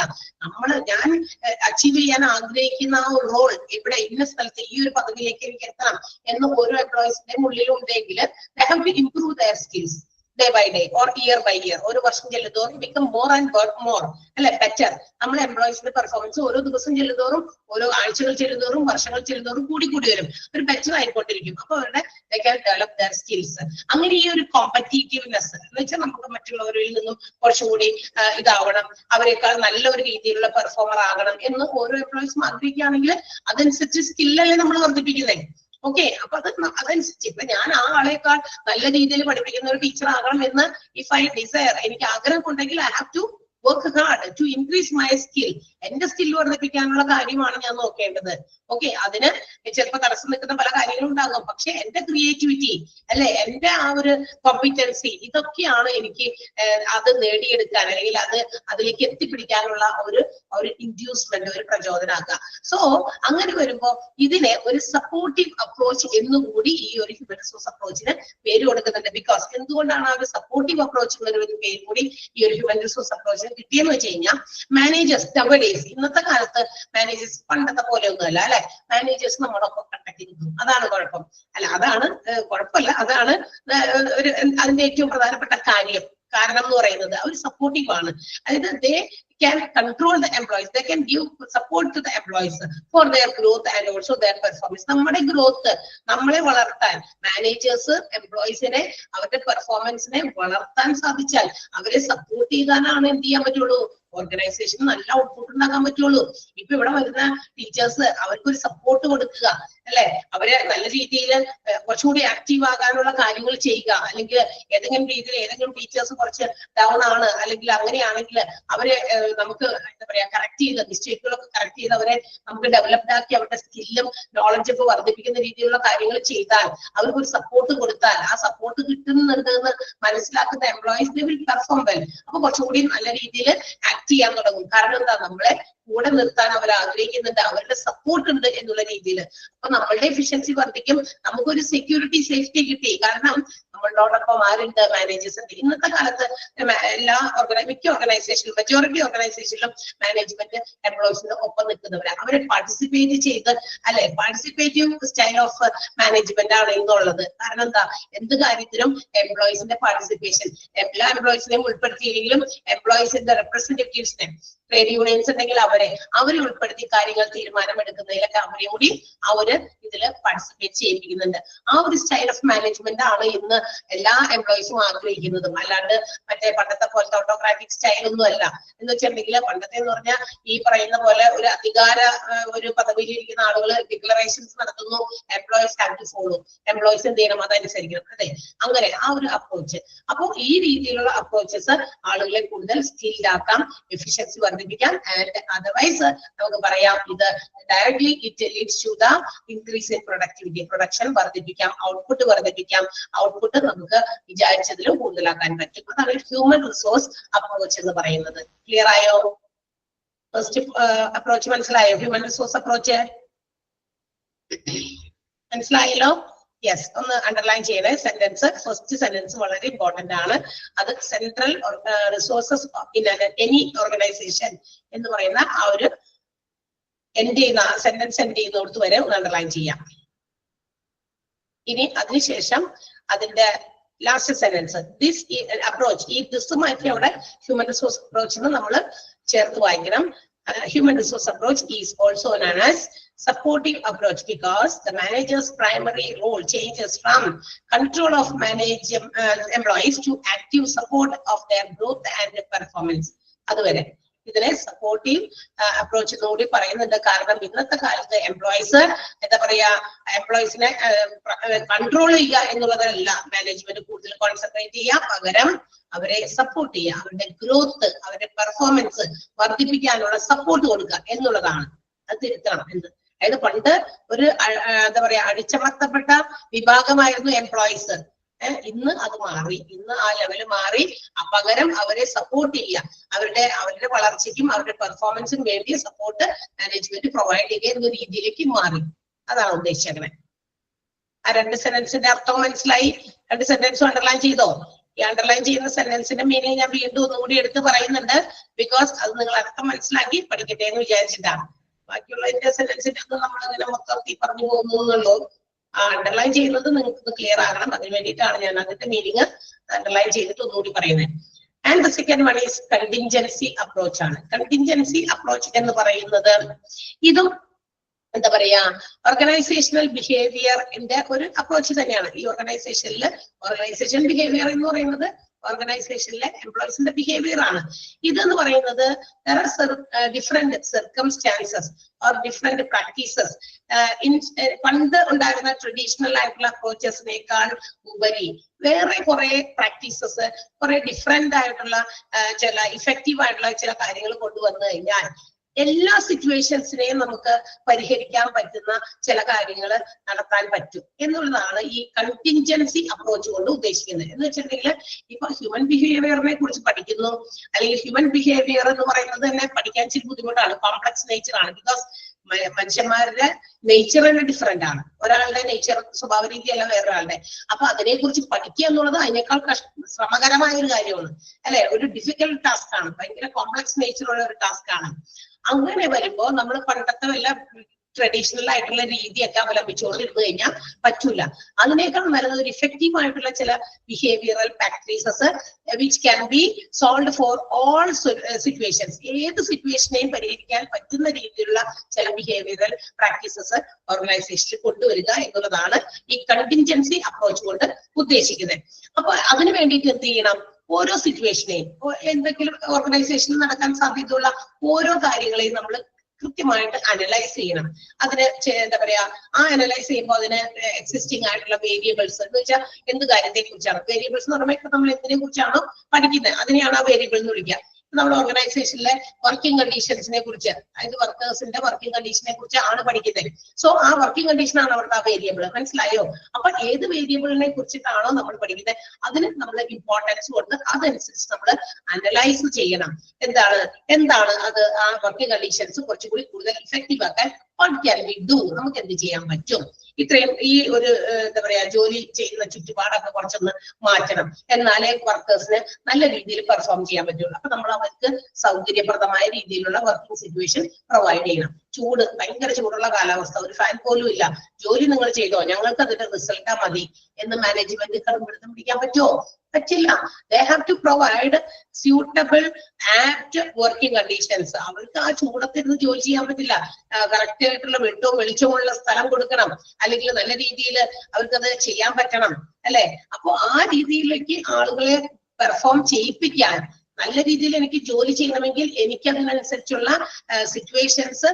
ഞാൻ അച്ചീവ് ചെയ്യാൻ ആഗ്രഹിക്കുന്ന ആ ഒരു റോൾ, ഇവിടെ ഇന്ന സ്ഥലത്ത് ഈ ഒരു പദവിയിലേക്ക് എനിക്ക് എത്തണം എന്ന് ഓരോ എംപ്ലോയീസിന്റെ ഉള്ളിലുണ്ടെങ്കിൽ they have to improve their skills day by day or year by year. ഒരു വർഷം ചെല്ലുന്തോറും become more and more അല്ലെ ബെറ്റർ. നമ്മൾ എംപ്ലോയീസിന്റെ പെർഫോമൻസ് ഓരോ ദിവസം ചെല്ലുന്തോറും, ഓരോ ആഴ്ചകൾ ചെല്ലുന്തോറും, വർഷങ്ങൾ ചെല്ലുന്തോറും കൂടി വരും. ഒരു ബെറ്റർ ആയിക്കൊണ്ടിരിക്കും. അപ്പൊ അവരുടെ they can develop their skills. അങ്ങനെ ഈ ഒരു കോമ്പറ്റീറ്റീവ്നെസ് എന്ന് വെച്ചാൽ നമുക്ക് മറ്റുള്ളവരിൽ നിന്നും കുറച്ചുകൂടി ഇതാവണം, അവരെക്കാൾ നല്ല ഒരു രീതിയിലുള്ള പെർഫോമർ ആകണം എന്ന് ഓരോ എംപ്ലോയീസും ആഗ്രഹിക്കുകയാണെങ്കിൽ അതനുസരിച്ച് സ്കില്ലല്ലേ നമ്മൾ വർദ്ധിപ്പിക്കുന്നത്. ഓക്കെ, അപ്പൊ അതനുസരിച്ച് ഇപ്പൊ ഞാൻ ആ ആളെക്കാൾ നല്ല രീതിയിൽ പഠിപ്പിക്കുന്ന ഒരു ടീച്ചർ ആകണം എന്ന് ഇഫ് ഐ ഡിസയർ, എനിക്ക് ആഗ്രഹം ഉണ്ടെങ്കിൽ I have to work hard to increase my skill. എന്റെ സ്കിൽ വർദ്ധിപ്പിക്കാനുള്ള കാര്യമാണ് ഞാൻ നോക്കേണ്ടത്. ഓക്കെ, അതിന് ചിലപ്പോൾ തടസ്സം നിൽക്കുന്ന പല കാര്യങ്ങളും ഉണ്ടാകും. പക്ഷെ എന്റെ ക്രിയേറ്റിവിറ്റി അല്ലെ, എന്റെ ആ ഒരു കോമ്പിറ്റൻസി, ഇതൊക്കെയാണ് എനിക്ക് അത് നേടിയെടുക്കാൻ അല്ലെങ്കിൽ അതിലേക്ക് എത്തിപ്പിടിക്കാനുള്ള ഒരു ഇൻഡ്യൂസ്മെന്റ്, ഒരു പ്രചോദനമാക്കുക. സോ അങ്ങനെ വരുമ്പോ ഇതിനെ ഒരു സപ്പോർട്ടീവ് അപ്രോച്ച് എന്നുകൂടി ഈ ഒരു ഹ്യൂമൻ റിസോഴ്സ് അപ്രോച്ചിന് പേര് കൊടുക്കുന്നുണ്ട്. ബിക്കോസ് എന്തുകൊണ്ടാണ് ആ ഒരു സപ്പോർട്ടീവ് അപ്രോച്ച് എന്നൊരു പേര് കൂടി ഈ ഒരു ഹ്യൂമൻ റിസോഴ്സ് അപ്രോച്ചിന് കിട്ടിയെന്ന് വെച്ച് കഴിഞ്ഞാൽ, മാനേജേഴ്സ് നവഡേയ്സ്, ഇന്നത്തെ കാലത്ത് മാനേജേഴ്സ് പണ്ടത്തെ പോലെ ഒന്നുമല്ല അല്ലെ. മാനേജേഴ്സ് നമ്മളൊപ്പം കണ്ടെത്തിയിരുന്നു, അതാണ് കുഴപ്പം. അല്ല, അതാണ് കുഴപ്പമില്ല, അതാണ് അതിന്റെ ഏറ്റവും പ്രധാനപ്പെട്ട കാരണം എന്ന് പറയുന്നത് അവർ സപ്പോർട്ടീവ് ആണ്. അതായത് they can control the employees, they can give support to the employees for their growth and also their performance. നമ്മുടെ ഗ്രോത്ത്, നമ്മളെ വളർത്താൻ മാനേജേഴ്സ് എംപ്ലോയീസിനെ അവരുടെ പെർഫോമൻസിനെ വളർത്താൻ സാധിച്ചാൽ, അവരെ സപ്പോർട്ട് ചെയ്താലാണ് എന്ത് ചെയ്യാൻ പറ്റുള്ളൂ, ഓർഗനൈസേഷന് നല്ല ഔട്ട്പുട്ട് ഉണ്ടാക്കാൻ പറ്റുള്ളൂ. ഇപ്പൊ ഇവിടെ വരുന്ന ടീച്ചേഴ്സ് അവർക്കൊരു സപ്പോർട്ട് കൊടുക്കുക അല്ലെ, അവരെ നല്ല രീതിയിൽ കുറച്ചുകൂടി ആക്റ്റീവ് ആകാനുള്ള കാര്യങ്ങൾ ചെയ്യുക. അല്ലെങ്കിൽ ഏതെങ്കിലും രീതിയിൽ ഏതെങ്കിലും ടീച്ചേഴ്സ് കുറച്ച് ഡൗൺ ആണ് അല്ലെങ്കിൽ അങ്ങനെയാണെങ്കിൽ അവരെ നമുക്ക് എന്താ പറയാ കറക്റ്റ് ചെയ്ത്, മിസ്റ്റേക്കുകളൊക്കെ കറക്റ്റ് ചെയ്ത് അവരെ നമുക്ക് ഡെവലപ്ഡ് ആക്കി അവരുടെ സ്കില്ലും നോളജ് ഒക്കെ വർദ്ധിപ്പിക്കുന്ന രീതിയിലുള്ള കാര്യങ്ങൾ ചെയ്താൽ, അവർക്കൊരു സപ്പോർട്ട് കൊടുത്താൽ, ആ സപ്പോർട്ട് കിട്ടുന്നുണ്ടെന്ന് മനസ്സിലാക്കുന്ന employees they will perform well. അപ്പൊ കുറച്ചുകൂടി നല്ല രീതിയിൽ ആക്ട് ചെയ്യാൻ തുടങ്ങും. കാരണം എന്താ, നമ്മളെ കൂടെ നിർത്താൻ അവർ ആഗ്രഹിക്കുന്നുണ്ട്, അവരുടെ സപ്പോർട്ട് ഉണ്ട് എന്നുള്ള രീതിയിൽ. അപ്പൊ നമ്മളുടെ എഫിഷ്യൻസി വർദ്ധിക്കും, നമുക്കൊരു സെക്യൂരിറ്റി സേഫ്റ്റി കിട്ടി. കാരണം നമ്മളോടൊപ്പം ആരുണ്ട്, മാനേജേഴ്സ് ഉണ്ട്. ഇന്നത്തെ കാലത്ത് മിക്ക ഓർഗനൈസേഷനിലും, മെജോറിറ്റി ഓർഗനൈസേഷനിലും മാനേജ്മെന്റ് എംപ്ലോയീസിന് ഒപ്പം നിൽക്കുന്നവരാണ്. അവരെ പാർട്ടിസിപ്പേറ്റ് ചെയ്ത് അല്ലെ, പാർട്ടിസിപ്പേറ്റീവ് സ്റ്റൈൽ ഓഫ് മാനേജ്മെന്റ് ആണ് ഇന്നുള്ളത്. കാരണം എന്താ, എന്ത് കാര്യത്തിലും എംപ്ലോയീസിന്റെ പാർട്ടിസിപ്പേഷൻ, എല്ലാ എംപ്ലോയീസിനെയും ഉൾപ്പെടുത്തിയില്ലെങ്കിലും എംപ്ലോയീസിന്റെ റെപ്രസെന്റേറ്റീവ്സിനെ, ട്രേഡ് യൂണിയൻസ് ഉണ്ടെങ്കിൽ അവരെ ഉൾപ്പെടുത്തി കാര്യങ്ങൾ തീരുമാനമെടുക്കുന്നതിലൊക്കെ അവരെ കൂടി ഇതില് പാർട്ടിസിപ്പേറ്റ് ചെയ്യിപ്പിക്കുന്നുണ്ട്. ആ ഒരു സ്റ്റൈൽ ഓഫ് മാനേജ്മെന്റ് ആണ് ഇന്ന് എല്ലാ എംപ്ലോയീസും ആഗ്രഹിക്കുന്നതും. അല്ലാണ്ട് മറ്റേ പണ്ടത്തെ പോലത്തെ ഓട്ടോക്രാറ്റിക് സ്റ്റൈൽ ഒന്നും അല്ല. എന്ന് വെച്ചിട്ടുണ്ടെങ്കിൽ പണ്ടത്തെ എന്ന് പറഞ്ഞാൽ ഈ പറയുന്ന പോലെ ഒരു അധികാര ഒരു പദവിയിലിരിക്കുന്ന ആളുകൾ ഡിക്ലറേഷൻസ് നടത്തുന്നു, employees have to follow, employees എന്ത് ചെയ്യണം, അതനുസരിക്കണം. അതെ, അങ്ങനെ ആ ഒരു അപ്രോച്ച്. അപ്പോൾ ഈ രീതിയിലുള്ള അപ്രോച്ചസ് ആളുകളെ കൂടുതൽ സ്കിൽഡ് ആക്കാം, എഫിഷ്യൻസി വർദ്ധിപ്പിക്കാം. ആൻഡ് അതർവൈസ് നമുക്ക് പറയാം, ഇത് directly it leads to the increase in productivity, production വർദ്ധിപ്പിക്കാം, ഔട്ട്പുട്ട് വർദ്ധിപ്പിക്കാം. ഔട്ട്പുട്ട് നമുക്ക് വിചാരിച്ചതിലും കൂടുതലാക്കാൻ പറ്റും. അതാണ് ഹ്യൂമൻ റിസോഴ്സ് അപ്രോച്ച് എന്ന് പറയുന്നത്. ക്ലിയർ ആയോ? ഫസ്റ്റ് അപ്രോച്ച് മനസ്സിലായോ? ഹ്യൂമൻ റിസോഴ്സ് അപ്രോച്ച് മനസ്സിലായല്ലോ? യെസ്, ഒന്ന് അണ്ടർലൈൻ ചെയ്യണേ സെന്റൻസ്. ഫസ്റ്റ് സെന്റൻസ് വളരെ ഇമ്പോർട്ടന്റ് ആണ്. അത് central resources in any organisation എന്ന് പറയുന്ന ആ ഒരു സെന്റൻസ് എൻഡ് ചെയ്യുന്നിടത്ത് വരെ ഒന്ന് അണ്ടർലൈൻ ചെയ്യാം. ഇനി അതിനുശേഷം അതിന്റെ ലാസ്റ്റ് സെന്റൻസ് ദിസ് അപ്രോച്ച്, ഈ ദിസുമായിട്ട് അവിടെ ഹ്യൂമൻ റിസോഴ്സ് അപ്രോച്ച് എന്ന് നമ്മൾ ചേർത്ത് വായിക്കണം. Human resource approach is also known as supportive approach because the manager's primary role changes from control of employees to active support of their growth and performance. അതുവരെ ഇതിനെ supportive approach എന്നുകൂടി പറയുന്നുണ്ട്. കാരണം ഇന്നത്തെ കാലത്ത് എംപ്ലോയീസ് എന്താ പറയാ, എംപ്ലോയീസിനെ കൺട്രോൾ ചെയ്യുക എന്നുള്ളതല്ല മാനേജ്മെന്റ് കൂടുതൽ കോൺസെൻട്രേറ്റ് ചെയ്യുക, പകരം അവരെ സപ്പോർട്ട് ചെയ്യുക, അവരുടെ ഗ്രോത്ത്, അവരുടെ പെർഫോമൻസ് വർദ്ധിപ്പിക്കാനുള്ള സപ്പോർട്ട് കൊടുക്കുക എന്നുള്ളതാണ്. അത് തിരുത്തണം. അതായത് പണ്ട് ഒരു എന്താ പറയാ അടിച്ചമർത്തപ്പെട്ട വിഭാഗമായിരുന്നു എംപ്ലോയീസ്. ഇന്ന് അത് മാറി, ഇന്ന് ആ ലെവല് മാറി. പകരം അവരെ സപ്പോർട്ട് ചെയ്യുക, അവരുടെ വളർച്ചയ്ക്കും അവരുടെ പെർഫോമൻസിനും വേണ്ടിയ സപ്പോർട്ട് മാനേജ്മെന്റ് പ്രൊവൈഡ് ചെയ്യുക എന്ന രീതിയിലേക്ക് മാറി. അതാണ് ഉദ്ദേശിച്ചത്. ആ രണ്ട് സെന്റൻസിന്റെ അർത്ഥം മനസ്സിലായി? രണ്ട് സെന്റൻസും അണ്ടർലൈൻ ചെയ്തോ? ഈ അണ്ടർലൈൻ ചെയ്യുന്ന സെന്റൻസിന്റെ മീനിങ് ഞാൻ വീണ്ടും ഒന്നുകൂടി എടുത്ത് പറയുന്നുണ്ട്. ബിക്കോസ് അത് നിങ്ങൾ അർത്ഥം മനസ്സിലാക്കി പഠിക്കട്ടെ എന്ന് വിചാരിച്ചിട്ടാണ്. ബാക്കിയുള്ള സെന്റൻസിന്റെ ഒന്നും നമ്മളിങ്ങനെ മൊത്തത്തിൽ പറഞ്ഞു പോകുന്നുള്ളൂ. അണ്ടർലൈൻ ചെയ്യുന്നത് നിങ്ങൾക്ക് ക്ലിയർ ആകണം. അതിന് വേണ്ടിയിട്ടാണ് ഞാൻ അതിന്റെ മീനിങ് അണ്ടർലൈൻ ചെയ്തിട്ട് ഒന്നുകൂടി പറയുന്നത്. And the second one is contingency approach ആണ്. കണ്ടിൻജൻസി അപ്രോച്ച് എന്ന് പറയുന്നത് ഇതും എന്താ പറയാ ഓർഗനൈസേഷണൽ ബിഹേവിയറിന്റെ ഒരു അപ്രോച്ച് തന്നെയാണ്. ഈ ഓർഗനൈസേഷൻ ബിഹേവിയർ എന്ന് പറയുന്നത് ഓർഗനൈസേഷനിലെ എംപ്ലോയീസിന്റെ ബിഹേവിയർ ആണ്. ഇതെന്ന് പറയുന്നത് different circumstances or different practices. പണ്ട് ഉണ്ടായിരുന്ന ട്രഡീഷണൽ ആയിട്ടുള്ള അപ്രോച്ചസിനേക്കാൾ ഉപരി വേറെ കുറെ പ്രാക്ടീസസ്, കുറെ ഡിഫറെന്റ് ആയിട്ടുള്ള ചില ഇഫക്റ്റീവ് ആയിട്ടുള്ള ചില കാര്യങ്ങൾ കൊണ്ടുവന്നു കഴിഞ്ഞാൽ എല്ലാ സിറ്റുവേഷൻസിനെയും നമുക്ക് പരിഹരിക്കാൻ പറ്റുന്ന ചില കാര്യങ്ങൾ നടത്താൻ പറ്റും എന്നുള്ളതാണ് ഈ കണ്ടിൻജൻസി അപ്രോച്ച് കൊണ്ട് ഉദ്ദേശിക്കുന്നത്. എന്ന് വെച്ചിട്ടുണ്ടെങ്കിൽ ഇപ്പൊ ഹ്യൂമൻ ബിഹേവിയറിനെ കുറിച്ച് പഠിക്കുന്നു, അല്ലെങ്കിൽ ഹ്യൂമൻ ബിഹേവിയർ എന്ന് പറയുന്നത് തന്നെ പഠിക്കാൻ ഇച്ചിരി ബുദ്ധിമുട്ടാണ്, കോംപ്ലക്സ് നേച്ചർ ആണ്. ബിക്കോസ് മനുഷ്യന്മാരുടെ നേച്ചർ തന്നെ ഡിഫറെന്റ് ആണ്. ഒരാളുടെ നേച്ചർ സ്വഭാവ രീതിയല്ല വേറൊരാളുടെ. അപ്പൊ അതിനെ കുറിച്ച് പഠിക്കുക എന്നുള്ളത് അതിനേക്കാൾ ശ്രമകരമായ ഒരു കാര്യമാണ്, അല്ലെ? ഒരു ഡിഫിക്കൽട്ട് ടാസ്ക് ആണ്, ഭയങ്കര കോംപ്ലക്സ് നേച്ചർ ഉള്ള ഒരു ടാസ്ക് ആണ്. അങ്ങനെ വരുമ്പോ നമ്മൾ പണ്ടത്തെ വല്ല ട്രഡീഷണൽ ആയിട്ടുള്ള രീതിയൊക്കെ അവലംബിച്ചുകൊണ്ടിരുന്നു കഴിഞ്ഞാൽ പറ്റൂല. അതിനേക്കാൾ നല്ലത് ഒരു ഇഫക്റ്റീവ് ആയിട്ടുള്ള ചില behavioural practices which can be solve for all situations. ഏത് സിറ്റുവേഷനെയും പരിഹരിക്കാൻ പറ്റുന്ന രീതിയിലുള്ള ചില ബിഹേവിയറൽ പ്രാക്ടീസസ് ഓർഗനൈസേഷനിൽ കൊണ്ടുവരിക എന്നുള്ളതാണ് ഈ കണ്ടിൻജൻസി അപ്രോച്ച് കൊണ്ട് ഉദ്ദേശിക്കുന്നത്. അപ്പൊ അതിനു വേണ്ടിയിട്ട് എന്ത് ചെയ്യണം? ഓരോ സിറ്റുവേഷനെയും, എന്തെങ്കിലും ഓർഗനൈസേഷനിൽ നടക്കാൻ സാധ്യതയുള്ള ഓരോ കാര്യങ്ങളെയും നമ്മൾ കൃത്യമായിട്ട് അനലൈസ് ചെയ്യണം. അതിന് എന്താ പറയാ, ആ അനലൈസ് ചെയ്യുമ്പോൾ അതിന് എക്സിസ്റ്റിംഗ് ആയിട്ടുള്ള വേരിയബിൾസ് എന്ന് വെച്ചാൽ എന്ത് കാര്യത്തെ കുറിച്ചാണ് വേരിയബിൾസ് എന്ന് പറയുമ്പോൾ നമ്മൾ എന്തിനെ കുറിച്ചാണോ പഠിക്കുന്നത് അതിനെയാണ് ആ വേരിയബിൾ എന്ന് വിളിക്കുക. നമ്മുടെ ഓർഗനൈസേഷനിലെ വർക്കിംഗ് കണ്ടീഷൻസിനെ കുറിച്ച്, അതായത് വർക്കേഴ്സിന്റെ വർക്കിംഗ് കണ്ടീഷനെ കുറിച്ച് ആണ് പഠിക്കുന്നത്. സോ ആ വർക്കിംഗ് കണ്ടീഷൻ ആണ് അവരുടെ ആ വേരിയബിൾ. മനസ്സിലായോ? അപ്പൊ ഏത് വേരിയബിളിനെ കുറിച്ചിട്ടാണോ നമ്മൾ പഠിക്കുന്നത് അതിന് നമ്മൾ ഇമ്പോർട്ടൻസ് കൊടുത്ത് അതനുസരിച്ച് നമ്മൾ അനലൈസ് ചെയ്യണം. എന്താണ് അത് ആ വർക്കിംഗ് കണ്ടീഷൻസ് കുറച്ചുകൂടി കൂടുതൽ ഇഫക്റ്റീവ് ആക്കാൻ വാട്ട് ക്യാൻ വി ഡു, നമുക്ക് എന്ത് ചെയ്യാൻ പറ്റും. ഇത്രയും ഈ ഒരു എന്താ പറയാ ജോലി ചെയ്യുന്ന ചുറ്റുപാടൊക്കെ കുറച്ചൊന്ന് മാറ്റണം, എന്നാലേ വർക്കേഴ്സിന് നല്ല രീതിയിൽ പെർഫോം ചെയ്യാൻ പറ്റുള്ളൂ. അപ്പൊ നമ്മൾ അവർക്ക് സൗകര്യപ്രദമായ രീതിയിലുള്ള വർക്കിംഗ് സിറ്റുവേഷൻ പ്രൊവൈഡ് ചെയ്യണം. ഭയങ്കര ചൂടുള്ള കാലാവസ്ഥ, ഒരു ഫാൻ പോലും ഇല്ല, ജോലി നിങ്ങൾ ചെയ്തോ, ഞങ്ങൾക്ക് അതിന്റെ റിസൾട്ടാ മതി എന്ന് മാനേജ്മെന്റ് കടമ്പിടുത്തം പിടിക്കാൻ പറ്റുമോ? പറ്റില്ല. They have to provide suitable apt working conditions. അവർക്ക് ആ ചൂടത്തിരുന്ന് ജോലി ചെയ്യാൻ പറ്റില്ല. കറക്റ്റ് ആയിട്ടുള്ള വെട്ടവും വെളിച്ചമുള്ള സ്ഥലം കൊടുക്കണം, അല്ലെങ്കിൽ നല്ല രീതിയിൽ അവർക്കത് ചെയ്യാൻ പറ്റണം, അല്ലെ? അപ്പൊ ആ രീതിയിലേക്ക് ആളുകളെ പെർഫോം ചെയ്യിപ്പിക്കാൻ, നല്ല രീതിയിൽ എനിക്ക് ജോലി ചെയ്യണമെങ്കിൽ എനിക്ക് അതിനനുസരിച്ചുള്ള സിറ്റുവേഷൻസ്,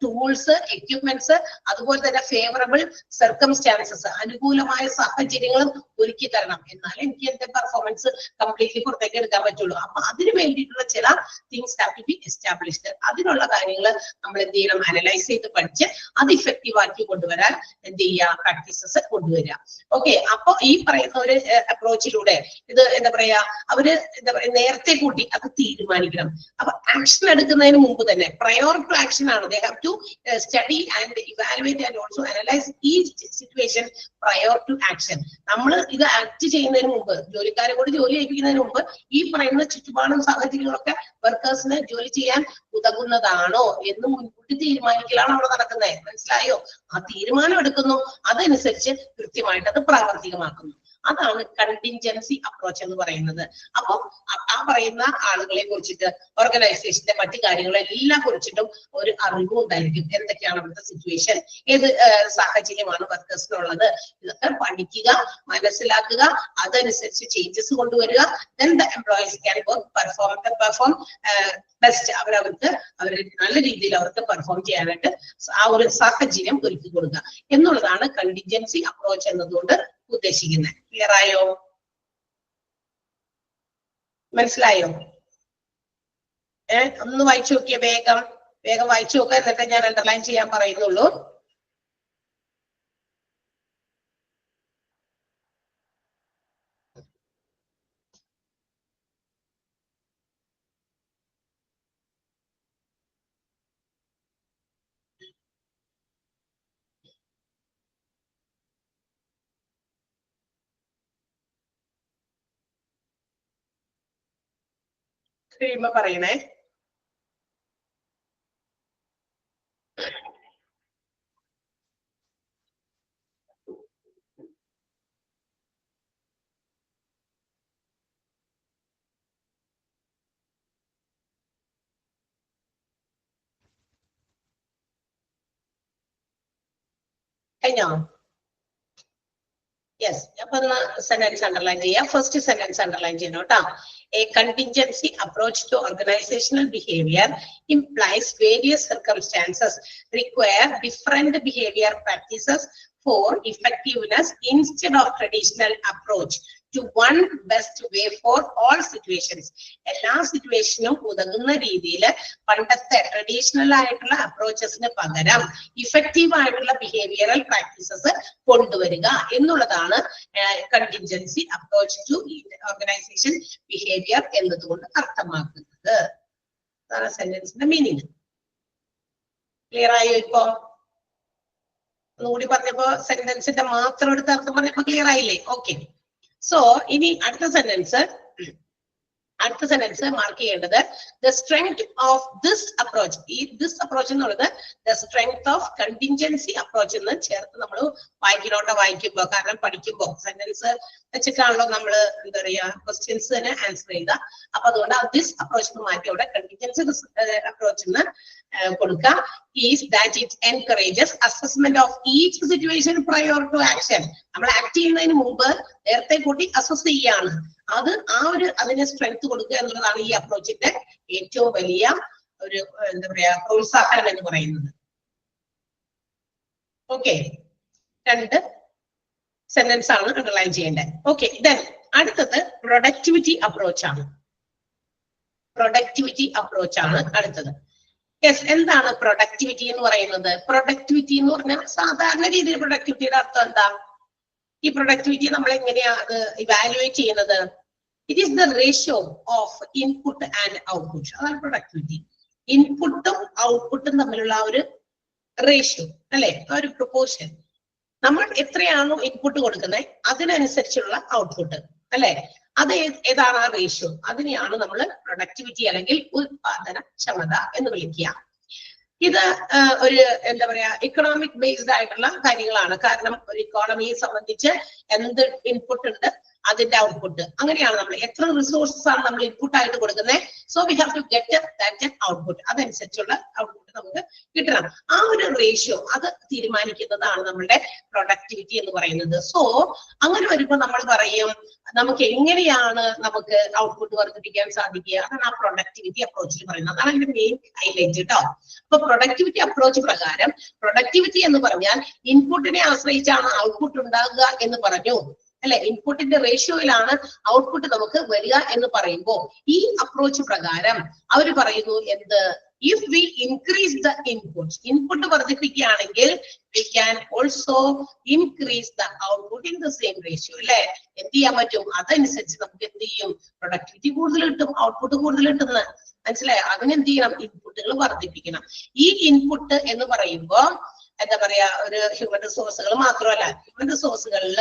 ടൂൾസ്, എക്യുപ്മെന്റ്സ്, അതുപോലെ തന്നെ ഫേവറബിൾ സർക്കംസ്റ്റാൻസസ്, അനുകൂലമായ സാഹചര്യങ്ങളും ഒരുക്കി തരണം. എന്നാലേ എനിക്ക് എന്റെ പെർഫോമൻസ് കംപ്ലീറ്റ്ലി പുറത്തേക്ക് എടുക്കാൻ പറ്റുള്ളൂ. അപ്പൊ അതിന് വേണ്ടിയിട്ടുള്ള ചില things have to be established. അതിനുള്ള കാര്യങ്ങൾ നമ്മൾ എന്ത് ചെയ്യണം? അനലൈസ് ചെയ്ത് പഠിച്ച് അത് ഇഫക്റ്റീവ് ആക്കി കൊണ്ടുവരാൻ എന്ത് ചെയ്യുക? പ്രാക്ടീസസ് കൊണ്ടുവരിക. ഓക്കെ, അപ്പൊ ഈ പറയുന്ന ഒരു അപ്രോച്ചിലൂടെ ഇത് എന്താ പറയാ, അവര് എന്താ പറയാ നേരത്തെ കൂട്ടി അത് തീരുമാനിക്കണം. അപ്പൊ ആക്ഷൻ എടുക്കുന്നതിന് മുമ്പ് തന്നെ പ്രയോർ ടു ആക്ഷൻ ആണ്. They have to study and evaluate and also analyse each situation prior to action. നമ്മൾ ഇത് ആക്ട് ചെയ്യുന്നതിന് മുമ്പ്, ജോലിക്കാരെ കൂടി ജോലി ചെയ്യിപ്പിക്കുന്നതിന് മുമ്പ് ഈ പറയുന്ന ചുറ്റുപാടും സാഹചര്യങ്ങളൊക്കെ വർക്കേഴ്സിന് ജോലി ചെയ്യാൻ ഉതകുന്നതാണോ എന്ന് മുൻകൂട്ടി തീരുമാനിക്കലാണ് അവിടെ നടക്കുന്നത്. മനസ്സിലായോ? ആ തീരുമാനം എടുക്കുന്നു, അതനുസരിച്ച് കൃത്യമായിട്ട് അത് പ്രാവർത്തികമാക്കുന്നു. അതാണ് കണ്ടിൻജൻസി അപ്രോച്ച് എന്ന് പറയുന്നത്. അപ്പൊ ആ പറയുന്ന ആളുകളെ കുറിച്ചിട്ട്, ഓർഗനൈസേഷന്റെ മറ്റു കാര്യങ്ങളെല്ലാം കുറിച്ചിട്ടും ഒരു അറിവും ഉണ്ടായിരിക്കും. എന്തൊക്കെയാണ് അവിടുത്തെ സിറ്റുവേഷൻ, ഏത് സാഹചര്യമാണ് വർക്കേഴ്സിനുള്ളത്, ഇതൊക്കെ പഠിക്കുക, മനസ്സിലാക്കുക, അതനുസരിച്ച് ചേഞ്ചസ് കൊണ്ടുവരിക. Then the employees can perform best. അവർക്ക് നല്ല രീതിയിൽ അവർക്ക് പെർഫോം ചെയ്യാനായിട്ട് ആ ഒരു സാഹചര്യം ഒരുക്കി കൊടുക്കുക എന്നുള്ളതാണ് കണ്ടിൻജൻസി അപ്രോച്ച് എന്നതുകൊണ്ട് ഉദ്ദേശിക്കുന്നത്. ക്ലിയർ ആയോ? മനസ്സിലായോ? ഒന്ന് വായിച്ചു നോക്കിയ, വേഗം വായിച്ചു നോക്കുക, എന്നിട്ട് ഞാൻ അണ്ടർലൈൻ ചെയ്യാൻ പറയുന്നുള്ളൂ. കഴിയുമ്പോ പറയണേ. കഴിഞ്ഞോ? യെസ്. അപ്പൊ സെന്റൻസ് അണ്ടർലൈൻ ചെയ്യാം. ഫസ്റ്റ് സെന്റൻസ് അണ്ടർലൈൻ ചെയ്യണം കേട്ടോ. A contingency approach to organizational behavior implies various circumstances require different behavior practices for effectiveness instead of traditional approach to one best way for all situations. എല്ലാ സിറ്റുവേഷനും ഉതകുന്ന രീതിയിൽ പണ്ടത്തെ traditional ആയിട്ടുള്ള അപ്രോച്ചസിന് പകരം effective ആയിട്ടുള്ള behavioural practices കൊണ്ടുവരിക എന്നുള്ളതാണ് contingency approach to organisation behaviour എന്നതുകൊണ്ട് അർത്ഥമാക്കുന്നത്. അതാണ് സെന്റൻസിന്റെ മീനിങ്. ക്ലിയർ ആയോ? ഇപ്പോ ഒന്നുകൂടി പറഞ്ഞപ്പോ സെന്റൻസിന്റെ മാത്രം എടുത്ത് അർത്ഥം പറഞ്ഞപ്പോ ക്ലിയർ ആയില്ലേ? ഓക്കെ. സോ ഇനി അടുത്ത സെന്റൻസ് മാർക്ക് ചെയ്യേണ്ടത് the strength of this approach. ഈ ദിസ് അപ്രോച്ച് എന്നുള്ളത് the strength of contingency approach എന്ന് ചേർത്ത് നമ്മൾ വായിക്കുമ്പോ, കാരണം പഠിക്കുമ്പോ സെന്റൻസ് വെച്ചിട്ടാണല്ലോ നമ്മൾ എന്താ പറയാ ക്വസ്റ്റ്യൻസ് തന്നെ ആൻസർ ചെയ്യുക. അപ്പൊ അതുകൊണ്ട് ദിസ് അപ്രോച്ച് മാറ്റി അവിടെ കണ്ടിൻജൻസി അപ്രോച്ച് എന്ന് കൊടുക്കുക. Is that it encourages assessment of each situation prior to action. നമ്മൾ ആക്ട് ചെയ്യുന്നതിന് മുമ്പ് നേരത്തെ കൂട്ടി അസസ് ചെയ്യാണ്. അതിന് സ്ട്രെങ്ത് കൊടുക്കുക എന്നുള്ളതാണ് ഈ അപ്രോച്ചിന്റെ ഏറ്റവും വലിയ ഒരു എന്താ പറയാ പ്രോത്സാഹനം എന്ന് പറയുന്നത്. ഓക്കെ, രണ്ട് സെന്റൻസ് ആണ് അണ്ടർലൈൻ ചെയ്യേണ്ടത്. ഓക്കെ, ദെൻ അടുത്തത് പ്രൊഡക്ടിവിറ്റി അപ്രോച്ച് ആണ്. പ്രൊഡക്ടിവിറ്റി അപ്രോച്ച് ആണ് അടുത്തത്. യെസ്, എന്താണ് പ്രൊഡക്ടിവിറ്റി എന്ന് പറയുന്നത്? പ്രൊഡക്ടിവിറ്റി എന്ന് പറഞ്ഞാൽ സാധാരണ രീതിയിൽ പ്രൊഡക്ടിവിറ്റിയുടെ അർത്ഥം എന്താ? ഈ പ്രൊഡക്ടിവിറ്റി നമ്മൾ എങ്ങനെയാ അത് ഇവാലുവേറ്റ് ചെയ്യുന്നത്? It is the ratio of input and output. അതാണ് പ്രൊഡക്ടിവിറ്റി. ഇൻപുട്ടും ഔട്ട്പുട്ടും തമ്മിലുള്ള ഒരു റേഷ്യോ അല്ലെ, ഒരു പ്രൊപ്പോർഷൻ. നമ്മൾ എത്രയാണോ ഇൻപുട്ട് കൊടുക്കുന്നത് അതിനനുസരിച്ചുള്ള ഔട്ട്പുട്ട് അല്ലെ, അത് ഏതാണ് ആ റേഷ്യോ? അതിനെയാണ് നമ്മൾ പ്രൊഡക്ടിവിറ്റി അല്ലെങ്കിൽ ഉത്പാദനക്ഷമത എന്ന് വിളിക്കുക. ഇത് ഒരു എന്താ പറയാ ഇക്കണോമിക് ബേസ്ഡ് ആയിട്ടുള്ള കാര്യങ്ങളാണ്. കാരണം ഒരു ഇക്കോണമിയെ സംബന്ധിച്ച് എന്ത് ഇൻപുട്ട് ഉണ്ട് അതിന്റെ ഔട്ട്പുട്ട്, അങ്ങനെയാണ് നമ്മൾ എത്ര റിസോഴ്സസ് ആണ് നമ്മൾ ഇൻപുട്ട് ആയിട്ട് കൊടുക്കുന്നത്. So we have to get that output, അതനുസരിച്ചുള്ള ഔട്ട്പുട്ട് നമുക്ക് കിട്ടണം. ആ ഒരു റേഷ്യോ അത് തീരുമാനിക്കുന്നതാണ് നമ്മളുടെ പ്രൊഡക്ടിവിറ്റി എന്ന് പറയുന്നത്. സോ അങ്ങനെ വരുമ്പോൾ നമ്മൾ പറയും നമുക്ക് എങ്ങനെയാണ് നമുക്ക് ഔട്ട്പുട്ട് വർദ്ധിപ്പിക്കാൻ സാധിക്കുക, അതാണ് ആ പ്രൊഡക്ടിവിറ്റി അപ്രോച്ചിൽ പറയുന്നത്. അതാണ് അതിന്റെ മെയിൻ ഹൈലൈറ്റ് കേട്ടോ. അപ്പൊ പ്രൊഡക്ടിവിറ്റി അപ്രോച്ച് പ്രകാരം പ്രൊഡക്ടിവിറ്റി എന്ന് പറഞ്ഞാൽ ഇൻപുട്ടിനെ ആശ്രയിച്ചാണ് ഔട്ട്പുട്ട് ഉണ്ടാകുക എന്ന് പറഞ്ഞു അല്ലെ. ഇൻപുട്ടിന്റെ റേഷ്യോയിലാണ് ഔട്ട്പുട്ട് നമുക്ക് വരിക എന്ന് പറയുമ്പോൾ ഈ അപ്രോച്ച് പ്രകാരം അവർ പറയുന്നു എന്ത്? If we increase the input വർദ്ധിപ്പിക്കുകയാണെങ്കിൽ we can also increase the output in the same ratio അല്ലെ. എന്ത് ചെയ്യാൻ പറ്റും? അതനുസരിച്ച് നമുക്ക് എന്ത് ചെയ്യും? പ്രൊഡക്ടിവിറ്റി കൂടുതൽ കിട്ടും, ഔട്ട്പുട്ട് കൂടുതൽ കിട്ടുന്നത് മനസ്സിലായോ? അതിനെന്ത് ചെയ്യണം? ഇൻപുട്ടുകൾ വർദ്ധിപ്പിക്കണം. ഈ ഇൻപുട്ട് എന്ന് പറയുമ്പോ എന്താ പറയാ ഒരു ഹ്യൂമൻ റിസോഴ്സുകൾ മാത്രമല്ല. ഹ്യൂമൻ റിസോഴ്സുകളിൽ